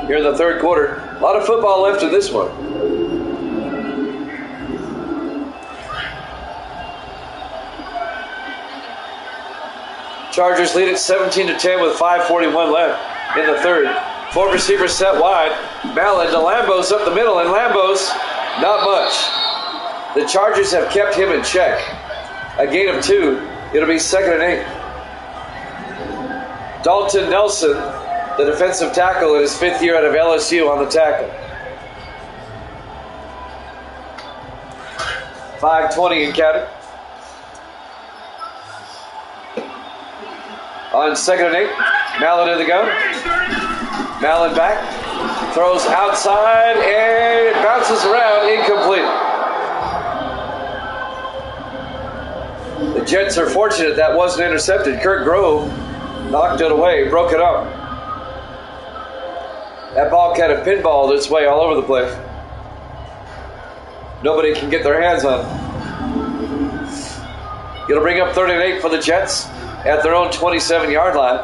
here in the third quarter. A lot of football left in this one. Chargers lead at 17-10 with 5:41 left in the third. 4 receivers set wide. Mallon to Lambos up the middle, and Lambos, not much. The Chargers have kept him in check. A gain of 2. It'll be 2nd and 8. Dalton Nelson, the defensive tackle in his 5th year out of LSU, on the tackle. 5:20 in counting. On 2nd and 8, Mallon in the gun. Mallon back, throws outside, and it bounces around, incomplete. The Jets are fortunate that wasn't intercepted. Kurt Grove knocked it away, broke it up. That ball kind of pinballed its way all over the place. Nobody can get their hands on it. It'll bring up 3rd and 8 for the Jets at their own 27-yard line.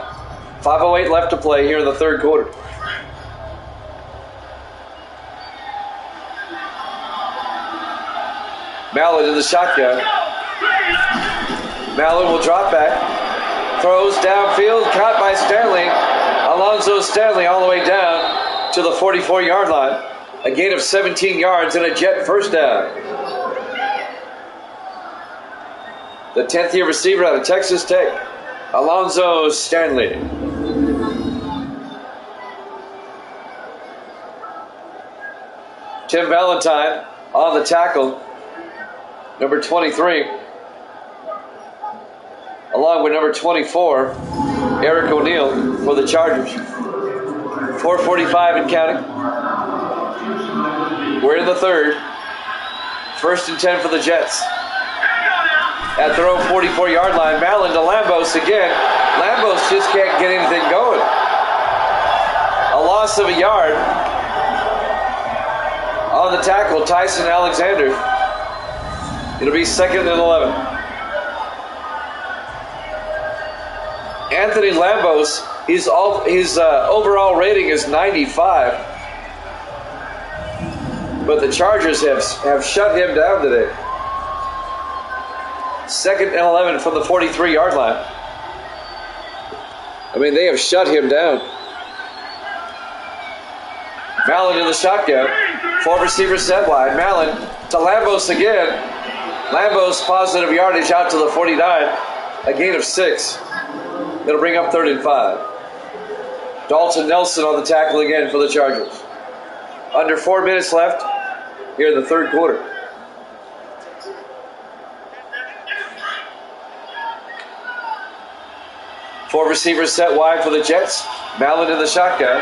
5:08 left to play here in the third quarter. Mallon in the shotgun. Mallon will drop back. Throws downfield, caught by Stanley. Alonzo Stanley all the way down to the 44-yard line. A gain of 17 yards and a Jet first down. The 10th-year receiver out of Texas Tech, Alonzo Stanley. Tim Valentine on the tackle, number 23. Along with number 24, Eric O'Neal for the Chargers. 4:45 and counting. We're in the third. 1st and 10 for the Jets. At their own 44-yard line, Mallon to Lambos again. Lambos just can't get anything going. A loss of a yard. On the tackle, Tyson Alexander. It'll be 2nd and 11. Anthony Lambos, his overall rating is 95. But the Chargers have shut him down today. 2nd and 11 from the 43-yard line. I mean, they have shut him down. Mallon in the shotgun. 4 receivers set wide. Mallon to Lambos again. Lambos positive yardage out to the 49. A gain of 6. It'll bring up 3rd and 5. Dalton Nelson on the tackle again for the Chargers. Under 4 minutes left here in the third quarter. Four receivers set wide for the Jets. Mallon in the shotgun.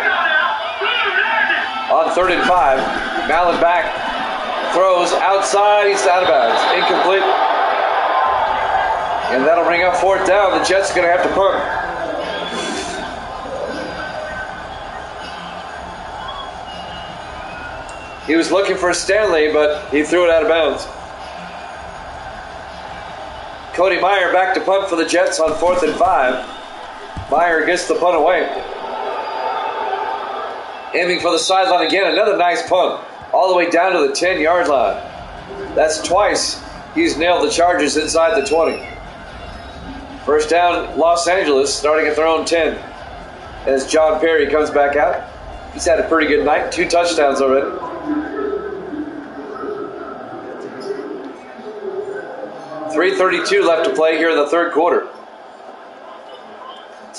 On 3rd and 5, Mallon back. Throws outside. He's out of bounds. Incomplete. And that'll bring up 4th down. The Jets are going to have to punt. He was looking for Stanley, but he threw it out of bounds. Cody Meyer back to punt for the Jets on 4th and 5. Meyer gets the punt away. Aiming for the sideline again. Another nice punt. All the way down to the 10-yard line. That's twice he's nailed the Chargers inside the 20. First down, Los Angeles, starting at their own 10. As John Perry comes back out. He's had a pretty good night. 2 touchdowns already. .3:32 left to play here in the third quarter.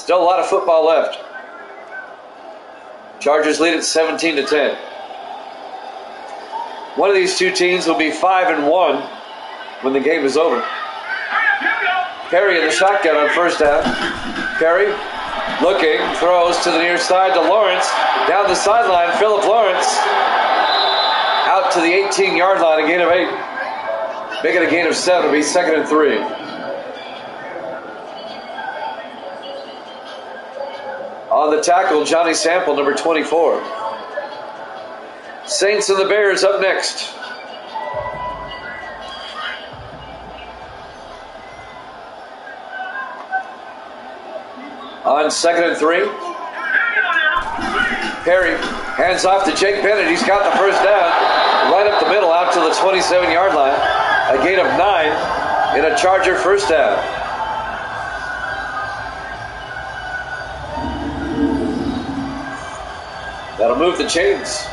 Still a lot of football left. Chargers lead at 17-10. One of these two teams will be 5-1 when the game is over. Perry in the shotgun on first down. Perry looking, throws to the near side to Lawrence. Down the sideline, Philip Lawrence out to the 18-yard line, a gain of 8. Making a gain of 7, it'll be 2nd and 3. On the tackle, Johnny Sample, number 24. Saints and the Bears up next. On 2nd and 3. Perry hands off to Jake Bennett. He's got the first down. Right up the middle out to the 27-yard line. A gain of 9 in a Charger first down. That'll move the chains.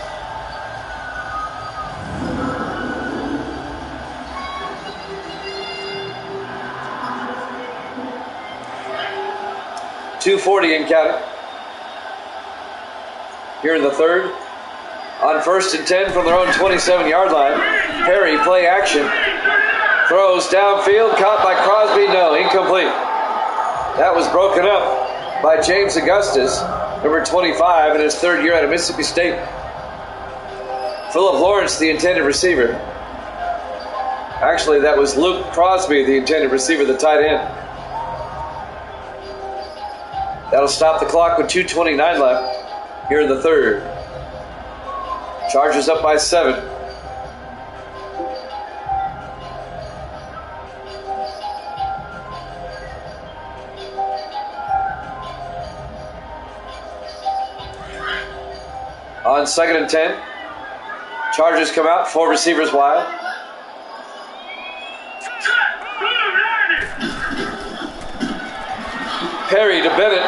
.240 in counting. Here in the third. On 1st and 10 from their own 27-yard line. Perry, play action. Throws downfield, caught by Crosby. No, incomplete. That was broken up by James Augustus, number 25, in his third year out of Mississippi State. Philip Lawrence, the intended receiver. Actually, that was Luke Crosby, the intended receiver, the tight end. That'll stop the clock with 2:29 left here in the third. Chargers up by 7. On 2nd and 10. Chargers come out, 4 receivers wide. Perry to Bennett.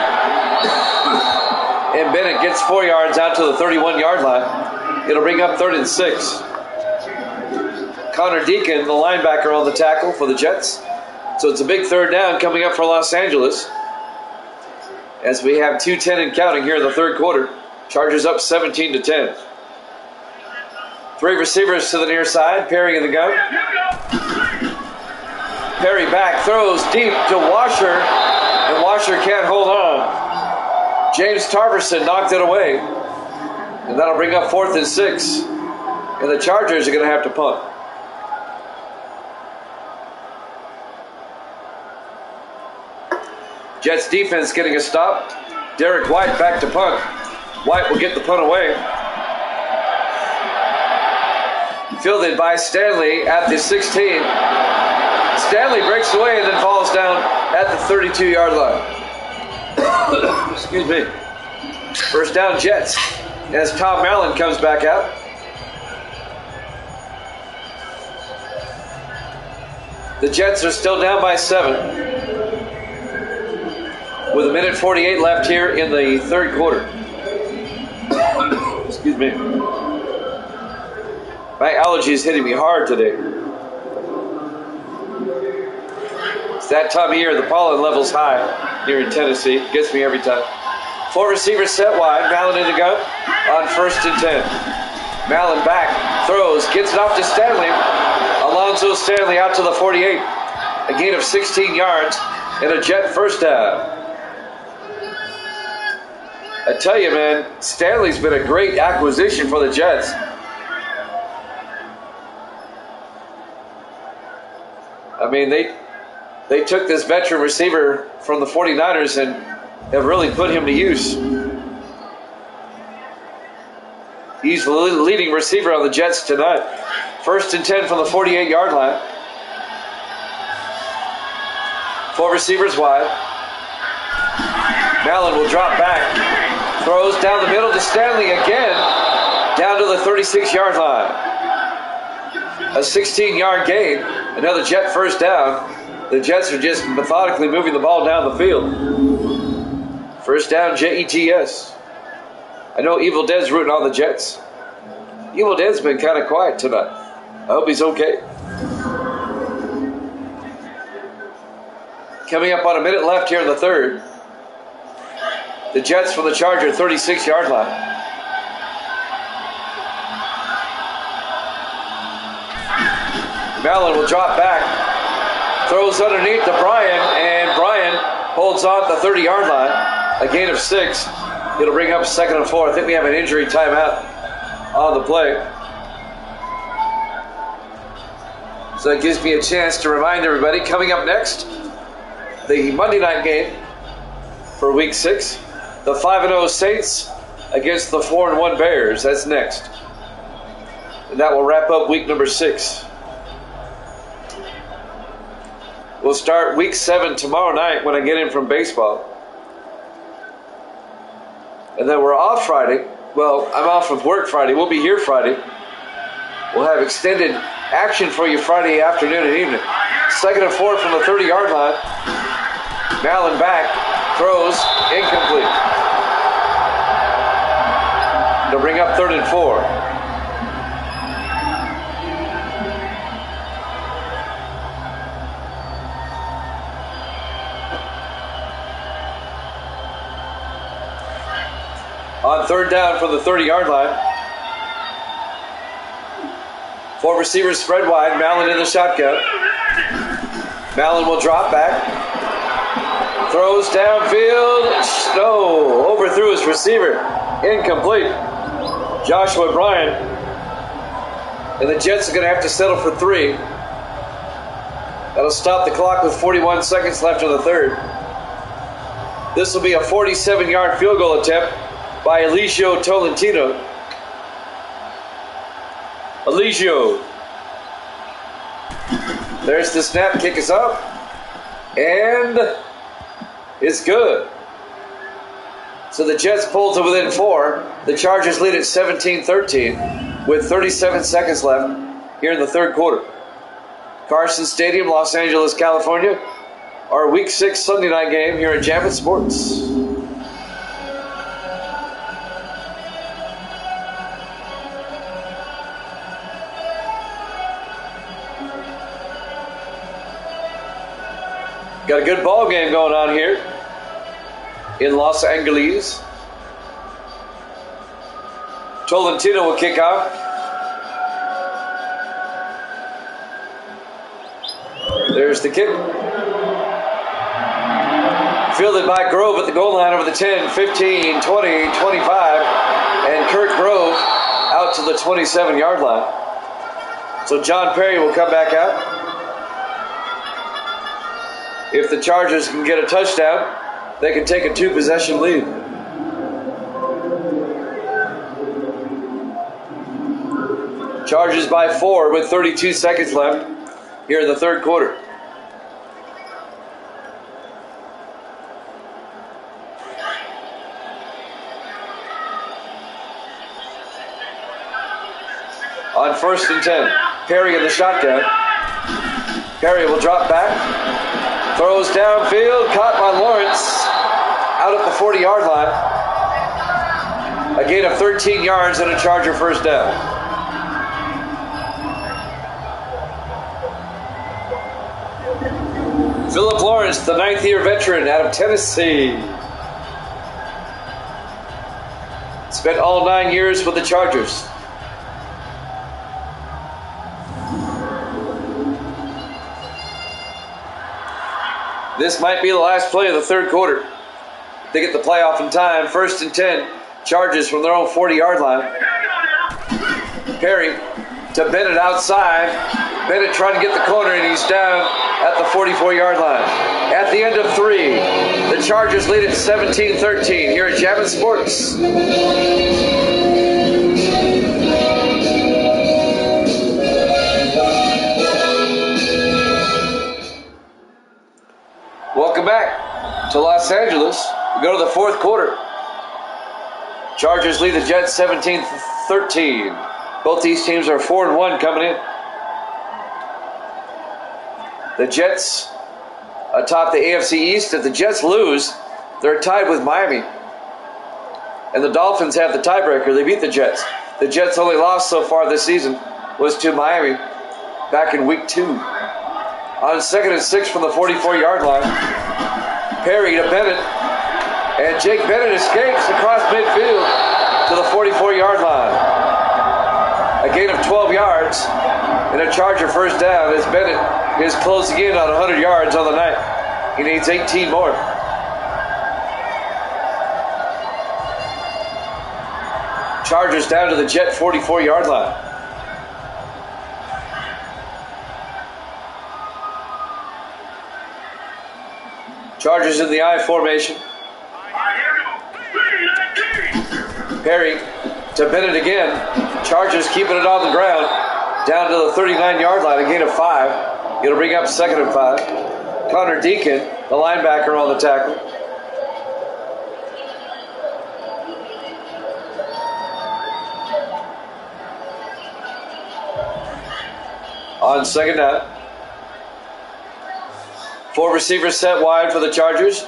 And Bennett gets 4 yards out to the 31-yard line. It'll bring up 3rd and 6. Connor Deacon, the linebacker, on the tackle for the Jets. So it's a big third down coming up for Los Angeles. As we have 2:10 and counting here in the third quarter. Chargers up 17-10. 3 receivers to the near side. Perry in the gun. Perry back, throws deep to Washer. And Washer can't hold on. James Tarverson knocked it away. And that'll bring up 4th and 6. And the Chargers are going to have to punt. Jets defense getting a stop. Derek White back to punt. White will get the punt away. Fielded by Stanley at the 16. Stanley breaks away and then falls down at the 32-yard line. Excuse me. First down, Jets, as Tom Allen comes back out. The Jets are still down by 7. With 1:48 left here in the third quarter. Excuse me. My allergy is hitting me hard today. It's that time of year, the pollen level's high here in Tennessee. Gets me every time. 4 receivers set wide. Mallon in the gun on 1st and 10. Mallon back, throws, gets it off to Stanley. Alonzo Stanley out to the 48. A gain of 16 yards and a Jet first down. I tell you, man, Stanley's been a great acquisition for the Jets. I mean, they took this veteran receiver from the 49ers and have really put him to use. He's the leading receiver on the Jets tonight. 1st and 10 from the 48-yard line. 4 receivers wide. Mallon will drop back. Throws down the middle to Stanley again. Down to the 36-yard line. A 16-yard gain. Another Jet first down. The Jets are just methodically moving the ball down the field. First down, Jets. I know Evil Dead's rooting on the Jets. Evil Dead's been kind of quiet tonight. I hope he's okay. Coming up on a minute left here in the third. The Jets from the Charger 36-yard line. Mallon will drop back. Throws underneath to Bryan, and Bryan holds on at the 30-yard line. A gain of 6. It'll bring up 2nd and 4. I think we have an injury timeout on the play. So that gives me a chance to remind everybody, coming up next, the Monday night game for Week 6. The 5-0 Saints against the 4-1 Bears. That's next. And that will wrap up week number 6. We'll start Week 7 tomorrow night when I get in from baseball. And then we're off Friday. Well, I'm off with work Friday. We'll be here Friday. We'll have extended action for you Friday afternoon and evening. 2nd and 4 from the 30-yard line. Mallon back. Throws. Incomplete. They'll bring up 3rd and 4. On 3rd down from the 30-yard line. 4 receivers spread wide. Mallon in the shotgun. Mallon will drop back. Throws downfield. No. Overthrew his receiver. Incomplete. Joshua Bryan. And the Jets are going to have to settle for 3. That'll stop the clock with 41 seconds left in the 3rd. This will be a 47-yard field goal attempt by Eligio Tolentino. Eligio. There's the snap. Kick is up. And it's good. So the Jets pull to within 4. The Chargers lead at 17-13 with 37 seconds left here in the 3rd quarter. Carson Stadium, Los Angeles, California. Our Week 6 Sunday night game here at Javits Sports. Got a good ball game going on here in Los Angeles. Tolentino will kick off. There's the kick. Fielded by Grove at the goal line over the 10, 15, 20, 25. And Kurt Grove out to the 27-yard line. So John Perry will come back out. If the Chargers can get a touchdown, they can take a 2-possession lead. Chargers by 4 with 32 seconds left here in the 3rd quarter. On 1st and 10, Perry in the shotgun. Perry will drop back. Throws downfield, caught by Lawrence, out at the 40-yard line. A gain of 13 yards and a Charger first down. Philip Lawrence, the 9th-year veteran out of Tennessee. Spent all 9 years with the Chargers. This might be the last play of the 3rd quarter. They get the playoff in time. 1st and 10. Chargers from their own 40-yard line. Perry to Bennett outside. Bennett trying to get the corner, and he's down at the 44-yard line. At the end of 3, the Chargers lead at 17-13 here at Javits Sports. Welcome back to Los Angeles. We go to the 4th quarter. Chargers lead the Jets 17-13. Both these teams are 4-1 coming in. The Jets atop the AFC East. If the Jets lose, they're tied with Miami. And the Dolphins have the tiebreaker. They beat the Jets. The Jets' only loss so far this season was to Miami back in Week 2. On 2nd and 6 from the 44-yard line, Perry to Bennett, And Jake Bennett escapes across midfield to the 44-yard line. A gain of 12 yards and a Charger first down as Bennett is closing in on 100 yards on the night. He needs 18 more. Chargers down to the Jet 44-yard line. Chargers in the I formation. Perry to Bennett again. Chargers keeping it on the ground. Down to the 39-yard line, a gain of 5. It'll bring up 2nd and 5. Connor Deacon, the linebacker, on the tackle. On 2nd down. 4 receivers set wide for the Chargers.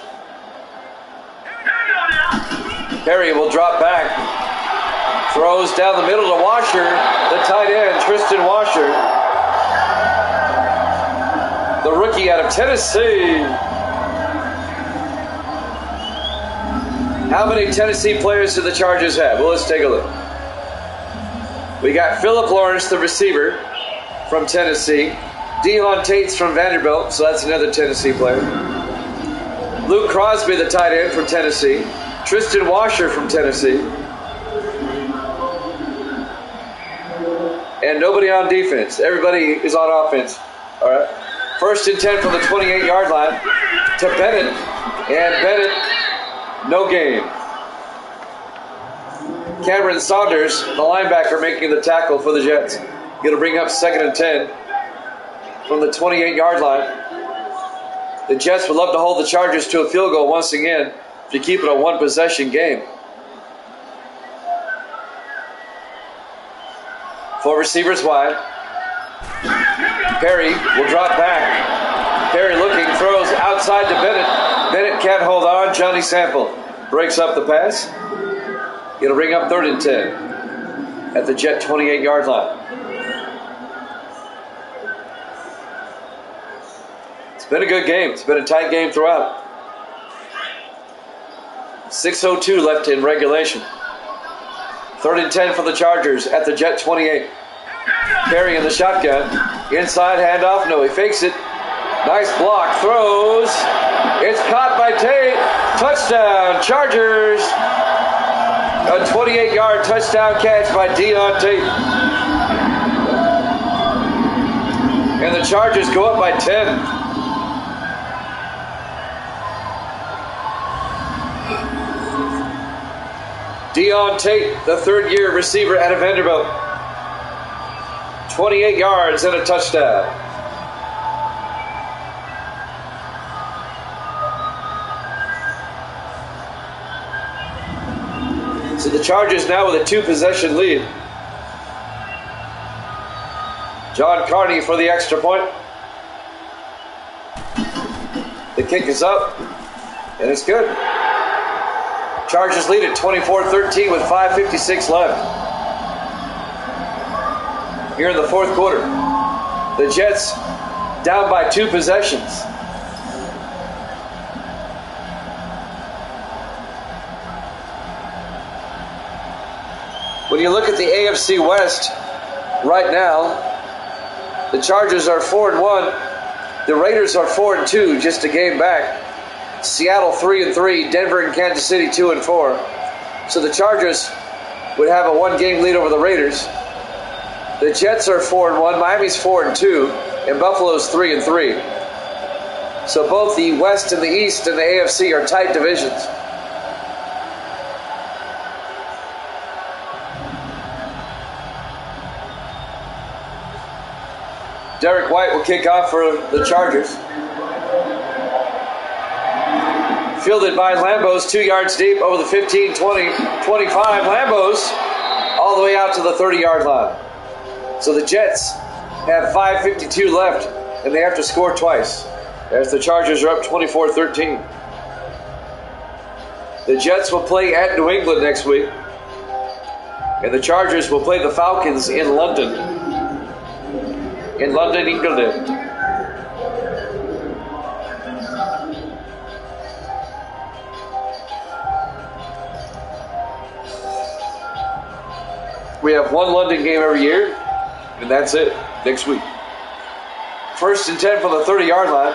Perry will drop back. Throws down the middle to Washer, the tight end, Tristan Washer. The rookie out of Tennessee. How many Tennessee players do the Chargers have? Well, let's take a look. We got Philip Lawrence, the receiver from Tennessee. Deon Tate's from Vanderbilt, so that's another Tennessee player. Luke Crosby, the tight end from Tennessee. Tristan Washer from Tennessee. And nobody on defense. Everybody is on offense. All right. 1st and 10 from the 28-yard line to Bennett. And Bennett, no gain. Cameron Saunders, the linebacker, making the tackle for the Jets. It'll bring up 2nd and 10 from the 28-yard line. The Jets would love to hold the Chargers to a field goal once again to keep it a one-possession game. 4 receivers wide. Perry will drop back. Perry looking, throws outside to Bennett. Bennett can't hold on. Johnny Sample breaks up the pass. It'll bring up 3rd and 10 at the Jet 28-yard line. It's been a good game. It's been a tight game throughout. 6:02 left in regulation. 3rd and 10 for the Chargers at the Jet 28. Perry in the shotgun. Inside handoff. No, he fakes it. Nice block. Throws. It's caught by Tate. Touchdown, Chargers. A 28-yard touchdown catch by Deon Tate. And the Chargers go up by 10. Deon Tate, the 3rd-year receiver out of Vanderbilt. 28 yards and a touchdown. So the Chargers now with a 2-possession lead. John Carney for the extra point. The kick is up, and it's good. Chargers lead at 24-13 with 5:56 left. Here in the 4th quarter. The Jets down by 2 possessions. When you look at the AFC West right now, the Chargers are 4-1. The Raiders are 4-2, just a game back. Seattle 3-3, Denver and Kansas City 2-4. So the Chargers would have a 1-game lead over the Raiders. The Jets are 4-1, Miami's 4-2, and Buffalo's 3-3. So both the West and the East and the AFC are tight divisions. Derek White will kick off for the Chargers. Fielded by Lambos, 2 yards deep over the 15, 20, 25. Lambos all the way out to the 30-yard line. So the Jets have 5:52 left, and they have to score twice as the Chargers are up 24-13. The Jets will play at New England next week, and the Chargers will play the Falcons in London. In London, England. We have one London game every year, and that's it next week. 1st and 10 from the 30-yard line.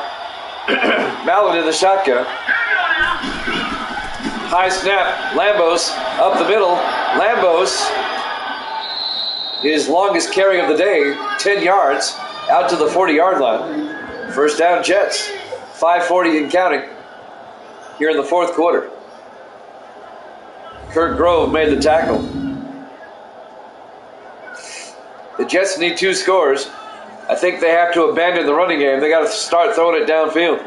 Mallon in the shotgun. High snap. Lambos up the middle. Lambos, his longest carry of the day, 10 yards, out to the 40-yard line. 1st down, Jets. 5:40 and counting here in the 4th quarter. Kurt Grove made the tackle. The Jets need 2 scores. I think they have to abandon the running game. They got to start throwing it downfield.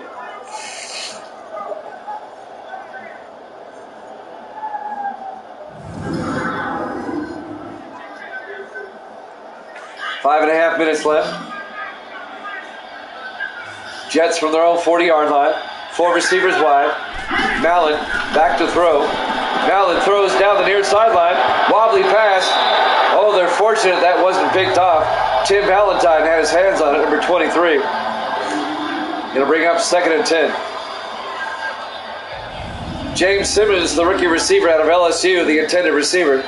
Five and a half minutes left. Jets from their own 40-yard line. 4 receivers wide. Mallon back to throw. Mallon throws down the near sideline. Wobbly pass. Oh, they're fortunate that wasn't picked off. Tim Valentine had his hands on it, number 23. It'll bring up 2nd and 10. James Simmons, the rookie receiver out of LSU, the intended receiver.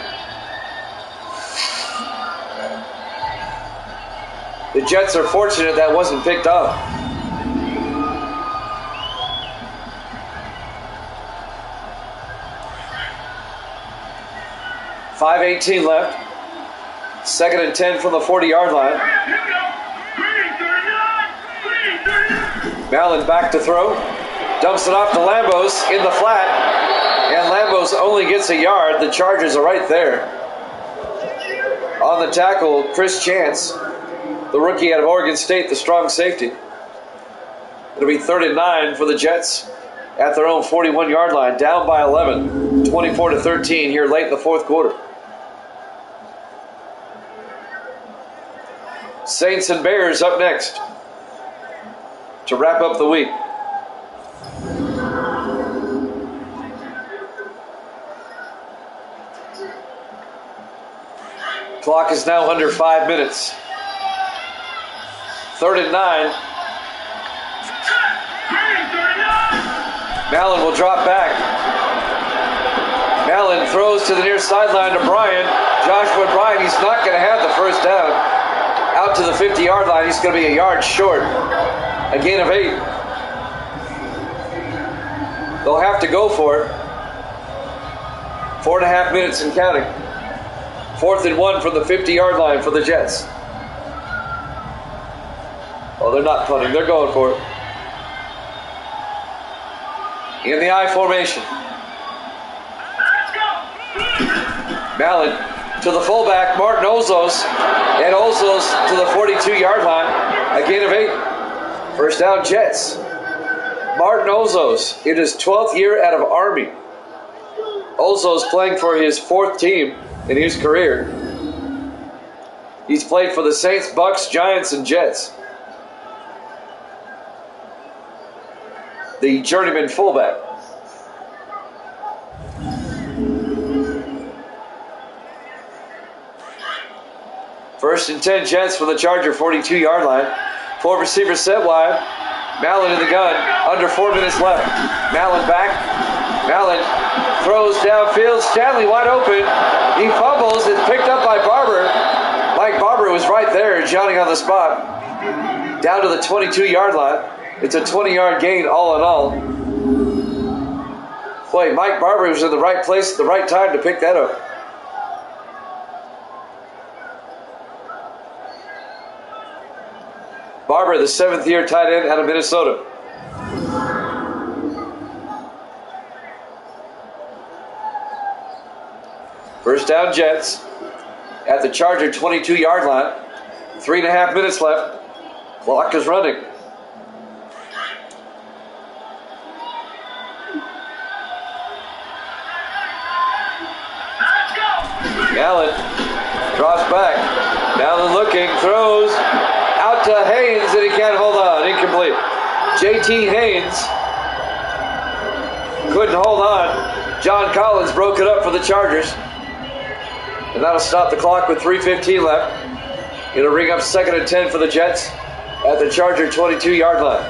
The Jets are fortunate that wasn't picked off. .5:18 left. 2nd and 10 from the 40-yard line. Mallon back to throw. Dumps it off to Lambos in the flat. And Lambos only gets a yard. The Chargers are right there. On the tackle, Chris Chance, the rookie out of Oregon State, the strong safety. It'll be 3rd and 9 for the Jets at their own 41-yard line. Down by 11. 24-13 here late in the 4th quarter. Saints and Bears up next to wrap up the week. Clock is now under 5 minutes. 3rd and 9. Mallon will drop back. Mallon throws to the near sideline to Bryan. Joshua Bryan, he's not going to have the 1st down. Out to the 50-yard line, he's going to be a yard short. A gain of 8. They'll have to go for it. 4.5 minutes and counting. 4th and 1 from the 50-yard line for the Jets. Oh, they're not punting. They're going for it. In the I formation. Mallon to the fullback, Martin Ozos. And Ozos to the 42-yard line. A gain of 8. 1st down, Jets. Martin Ozos in his 12th year out of Army. Ozos playing for his 4th team in his career. He's played for the Saints, Bucks, Giants, and Jets. The journeyman fullback. First and 10 Jets from the Charger 42-yard line. 4 receivers set wide. Mallon in the gun. Under 4 minutes left. Mallon back. Mallon throws downfield. Stanley wide open. He fumbles. It's picked up by Barber. Mike Barber was right there, Johnny on the spot. Down to the 22-yard line. It's a 20-yard gain all in all. Boy, Mike Barber was in the right place at the right time to pick that up. Barber, the 7th-year tight end out of Minnesota. First down, Jets at the Charger 22-yard line. 3.5 minutes left. Clock is running. Allen drops back. Allen looking, throws out to Haynes, and he can't hold on. Incomplete. JT Haynes couldn't hold on. John Collins broke it up for the Chargers. And that'll stop the clock with 3:15 left. It'll ring up 2nd and 10 for the Jets at the Charger 22-yard line.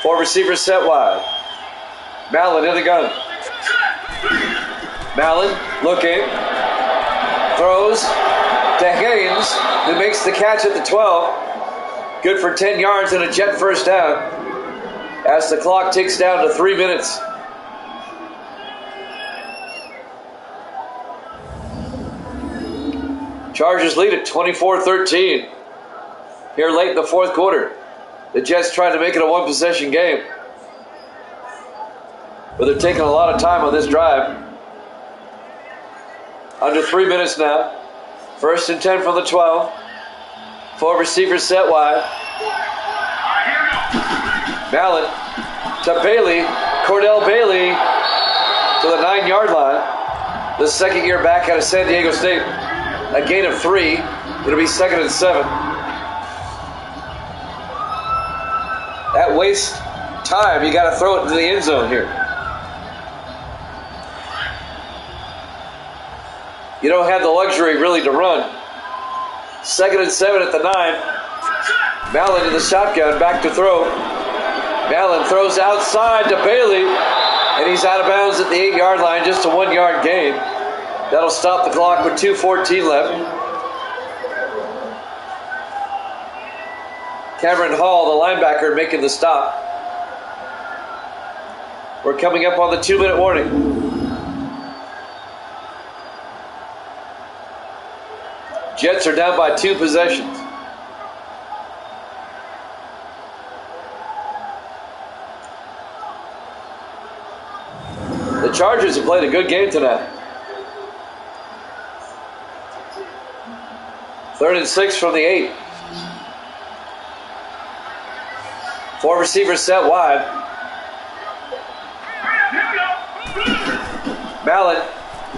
4 receivers set wide. Mallon in the gun. Mallon looking. Throws to Haynes, who makes the catch at the 12. Good for 10 yards and a Jet first down as the clock ticks down to 3 minutes. Chargers lead at 24-13 here late in the fourth quarter. The Jets trying to make it a one-possession game, but they're taking a lot of time on this drive. Under 3 minutes now. 1st and 10 from the 12. 4 receivers set wide. Mallon to Bailey. Cordell Bailey to the 9-yard line. The second year back out of San Diego State. A gain of 3. It'll be 2nd and 7. That wastes time. You got to throw it into the end zone here. You don't have the luxury really to run. 2nd and 7 at the 9. Mallon in the shotgun, back to throw. Mallon throws outside to Bailey, and he's out of bounds at the 8-yard line, just a 1-yard gain. That'll stop the clock with 2:14 left. Cameron Hall, the linebacker, making the stop. We're coming up on the 2-minute warning. Jets are down by 2 possessions. The Chargers have played a good game tonight. 3rd and 6 from the 8. 4 receivers set wide. Mallon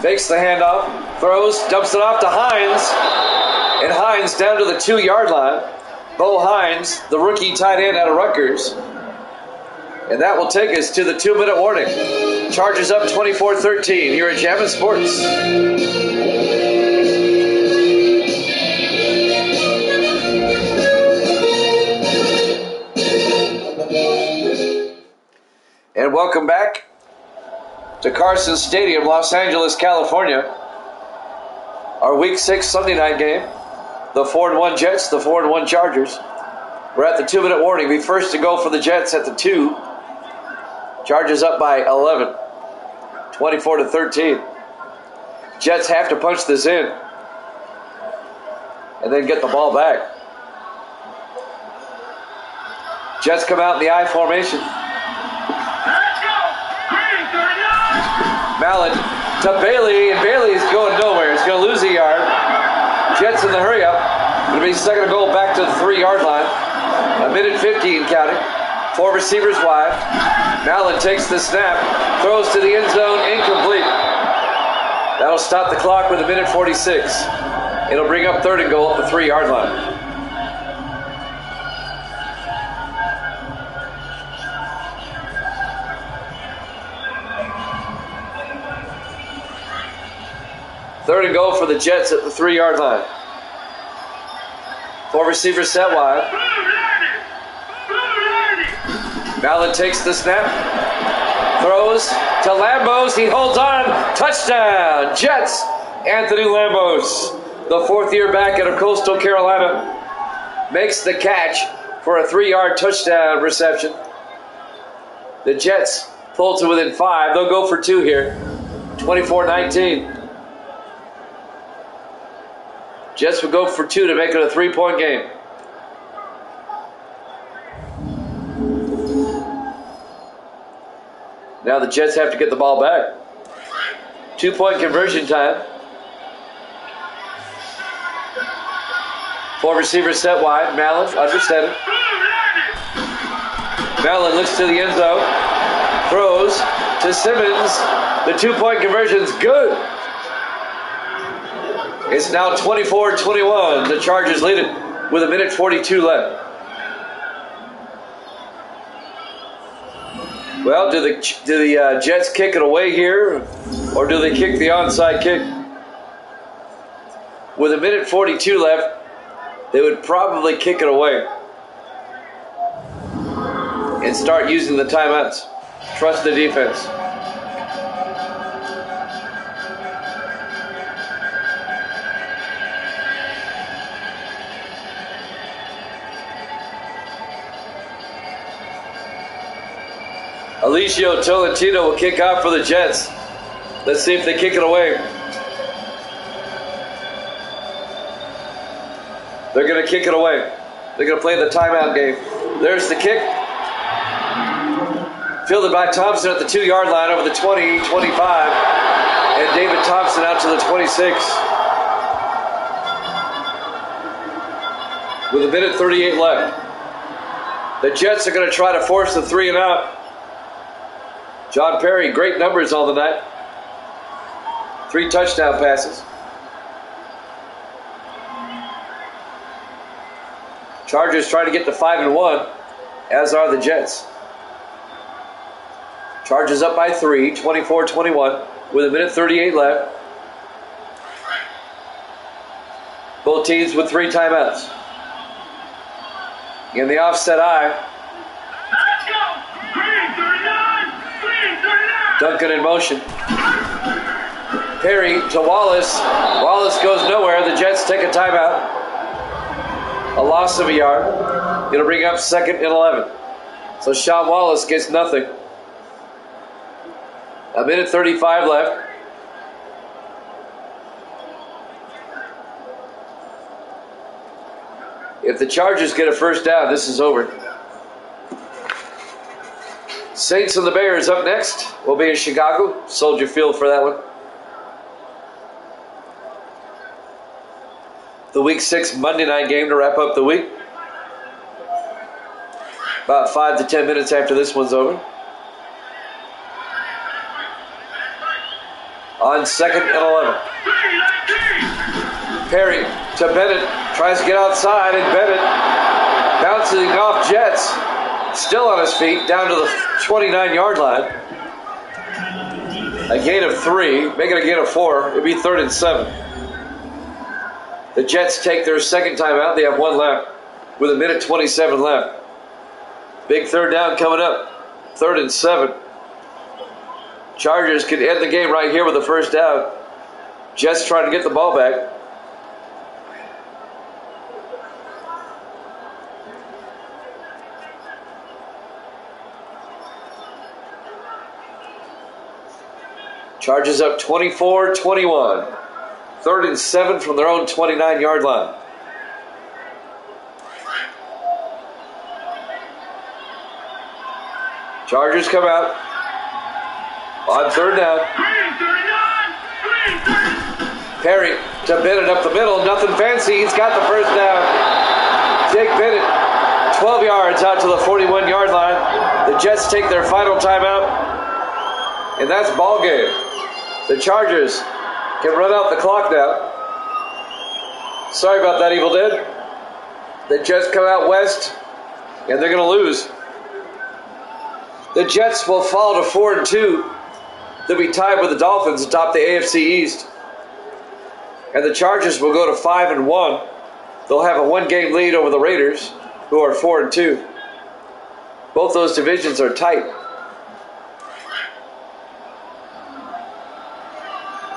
fakes the handoff, throws, dumps it off to Hines, and Hines down to the 2-yard line. Bo Hines, the rookie tight end out of Rutgers. And that will take us to the 2-minute warning. Chargers up 24-13 here at Jammin' Sports. And welcome back to Carson Stadium, Los Angeles, California. Our Week 6 Sunday night game. The 4-1 Jets, the 4-1 Chargers. We're at the 2-minute warning. Be first to go for the Jets at the 2. Chargers up by 11. 24-13. Jets have to punch this in and then get the ball back. Jets come out in the I formation. Mallon to Bailey, and Bailey's going nowhere. He's going to lose a yard. Jets in the hurry up. It'll be 2nd and goal back to the 3-yard line. 1:15 counting. 4 receivers wide. Mallon takes the snap, throws to the end zone, incomplete. That'll stop the clock with 1:46. It'll bring up 3rd and goal at the 3-yard line. Third and goal for the Jets at the 3-yard line. 4 receivers set wide. Mallon takes the snap. Throws to Lambos. He holds on. Touchdown, Jets. Anthony Lambos, the 4th year back out of Coastal Carolina, makes the catch for a 3-yard touchdown reception. The Jets pull to within 5. They'll go for 2 here. 24-19. Jets will go for 2 to make it a 3-point game. Now the Jets have to get the ball back. 2-point conversion time. 4 receivers set wide. Mallon under center. Mallon looks to the end zone. Throws to Simmons. The 2-point conversion's good. It's now 24-21. The Chargers lead it with 1:42 left. Well, do the Jets kick it away here, or do they kick the onside kick? With 1:42 left, they would probably kick it away and start using the timeouts. Trust the defense. Alicio Tolentino will kick off for the Jets. Let's see if they kick it away. They're going to kick it away. They're going to play the timeout game. There's the kick. Fielded by Thompson at the 2-yard line over the 20, 25. And David Thompson out to the 26. With a minute 38 left. The Jets are going to try to force the 3 and out. John Perry, great numbers on the night. 3 touchdown passes. Chargers trying to get to 5-1, as are the Jets. Chargers up by 3, 24-21, with a minute 38 left. Both teams with 3 timeouts. In the offset eye. Let's go! Green 39! Duncan in motion. Perry to Wallace. Wallace goes nowhere. The Jets take a timeout. A loss of a yard. Going to bring up 2nd and 11. So Sean Wallace gets nothing. A minute 35 left. If the Chargers get a first down, this is over. Saints and the Bears up next. We'll be in Chicago. Soldier Field for that one. The Week 6 Monday night game to wrap up the week. About 5 to 10 minutes after this one's over. On 2nd and 11. Perry to Bennett. Tries to get outside, and Bennett bouncing off Jets. Still on his feet, down to the 29-yard line. A gain of 3, make it a gain of 4. It'd be 3rd and 7. The Jets take their second timeout. They have 1 left with a minute 27 left. Big 3rd down coming up. 3rd and 7. Chargers could end the game right here with a first down. Jets trying to get the ball back. Chargers up 24-21. 3rd and 7 from their own 29-yard line. Chargers come out. On 3rd down. Perry to Bennett up the middle. Nothing fancy. He's got the first down. Jake Bennett, 12 yards out to the 41-yard line. The Jets take their final timeout. And that's ball game. The Chargers can run out the clock now. Sorry about that, Evil Dead. The Jets come out west, and they're going to lose. The Jets will fall to 4-2. They'll be tied with the Dolphins atop the AFC East. And the Chargers will go to 5-1. They'll have a 1-game lead over the Raiders, who are 4-2. Both those divisions are tight.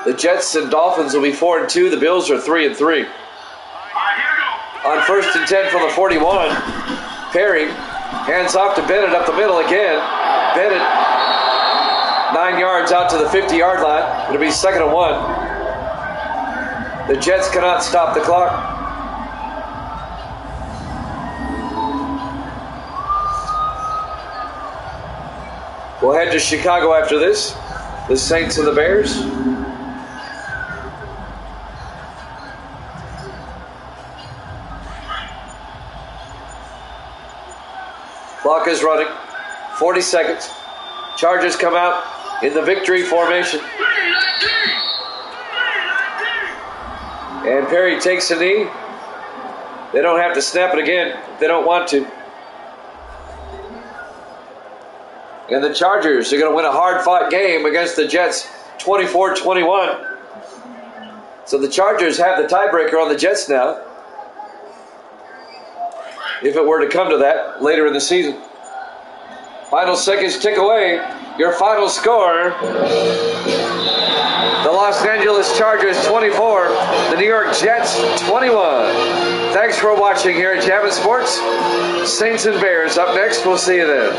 The Jets and Dolphins will be 4-2. The Bills are 3-3. On 1st and 10 from the 41, Perry hands off to Bennett up the middle again. Bennett 9 yards out to the 50-yard line. It'll be 2nd and 1. The Jets cannot stop the clock. We'll head to Chicago after this. The Saints and the Bears. Clock is running. 40 seconds. Chargers come out in the victory formation. And Perry takes a knee. They don't have to snap it again if they don't want to. And the Chargers are going to win a hard-fought game against the Jets, 24-21. So the Chargers have the tiebreaker on the Jets now, if it were to come to that later in the season. Final seconds tick away. Your final score. The Los Angeles Chargers 24, the New York Jets 21. Thanks for watching here at Javits Sports. Saints and Bears up next. We'll see you then.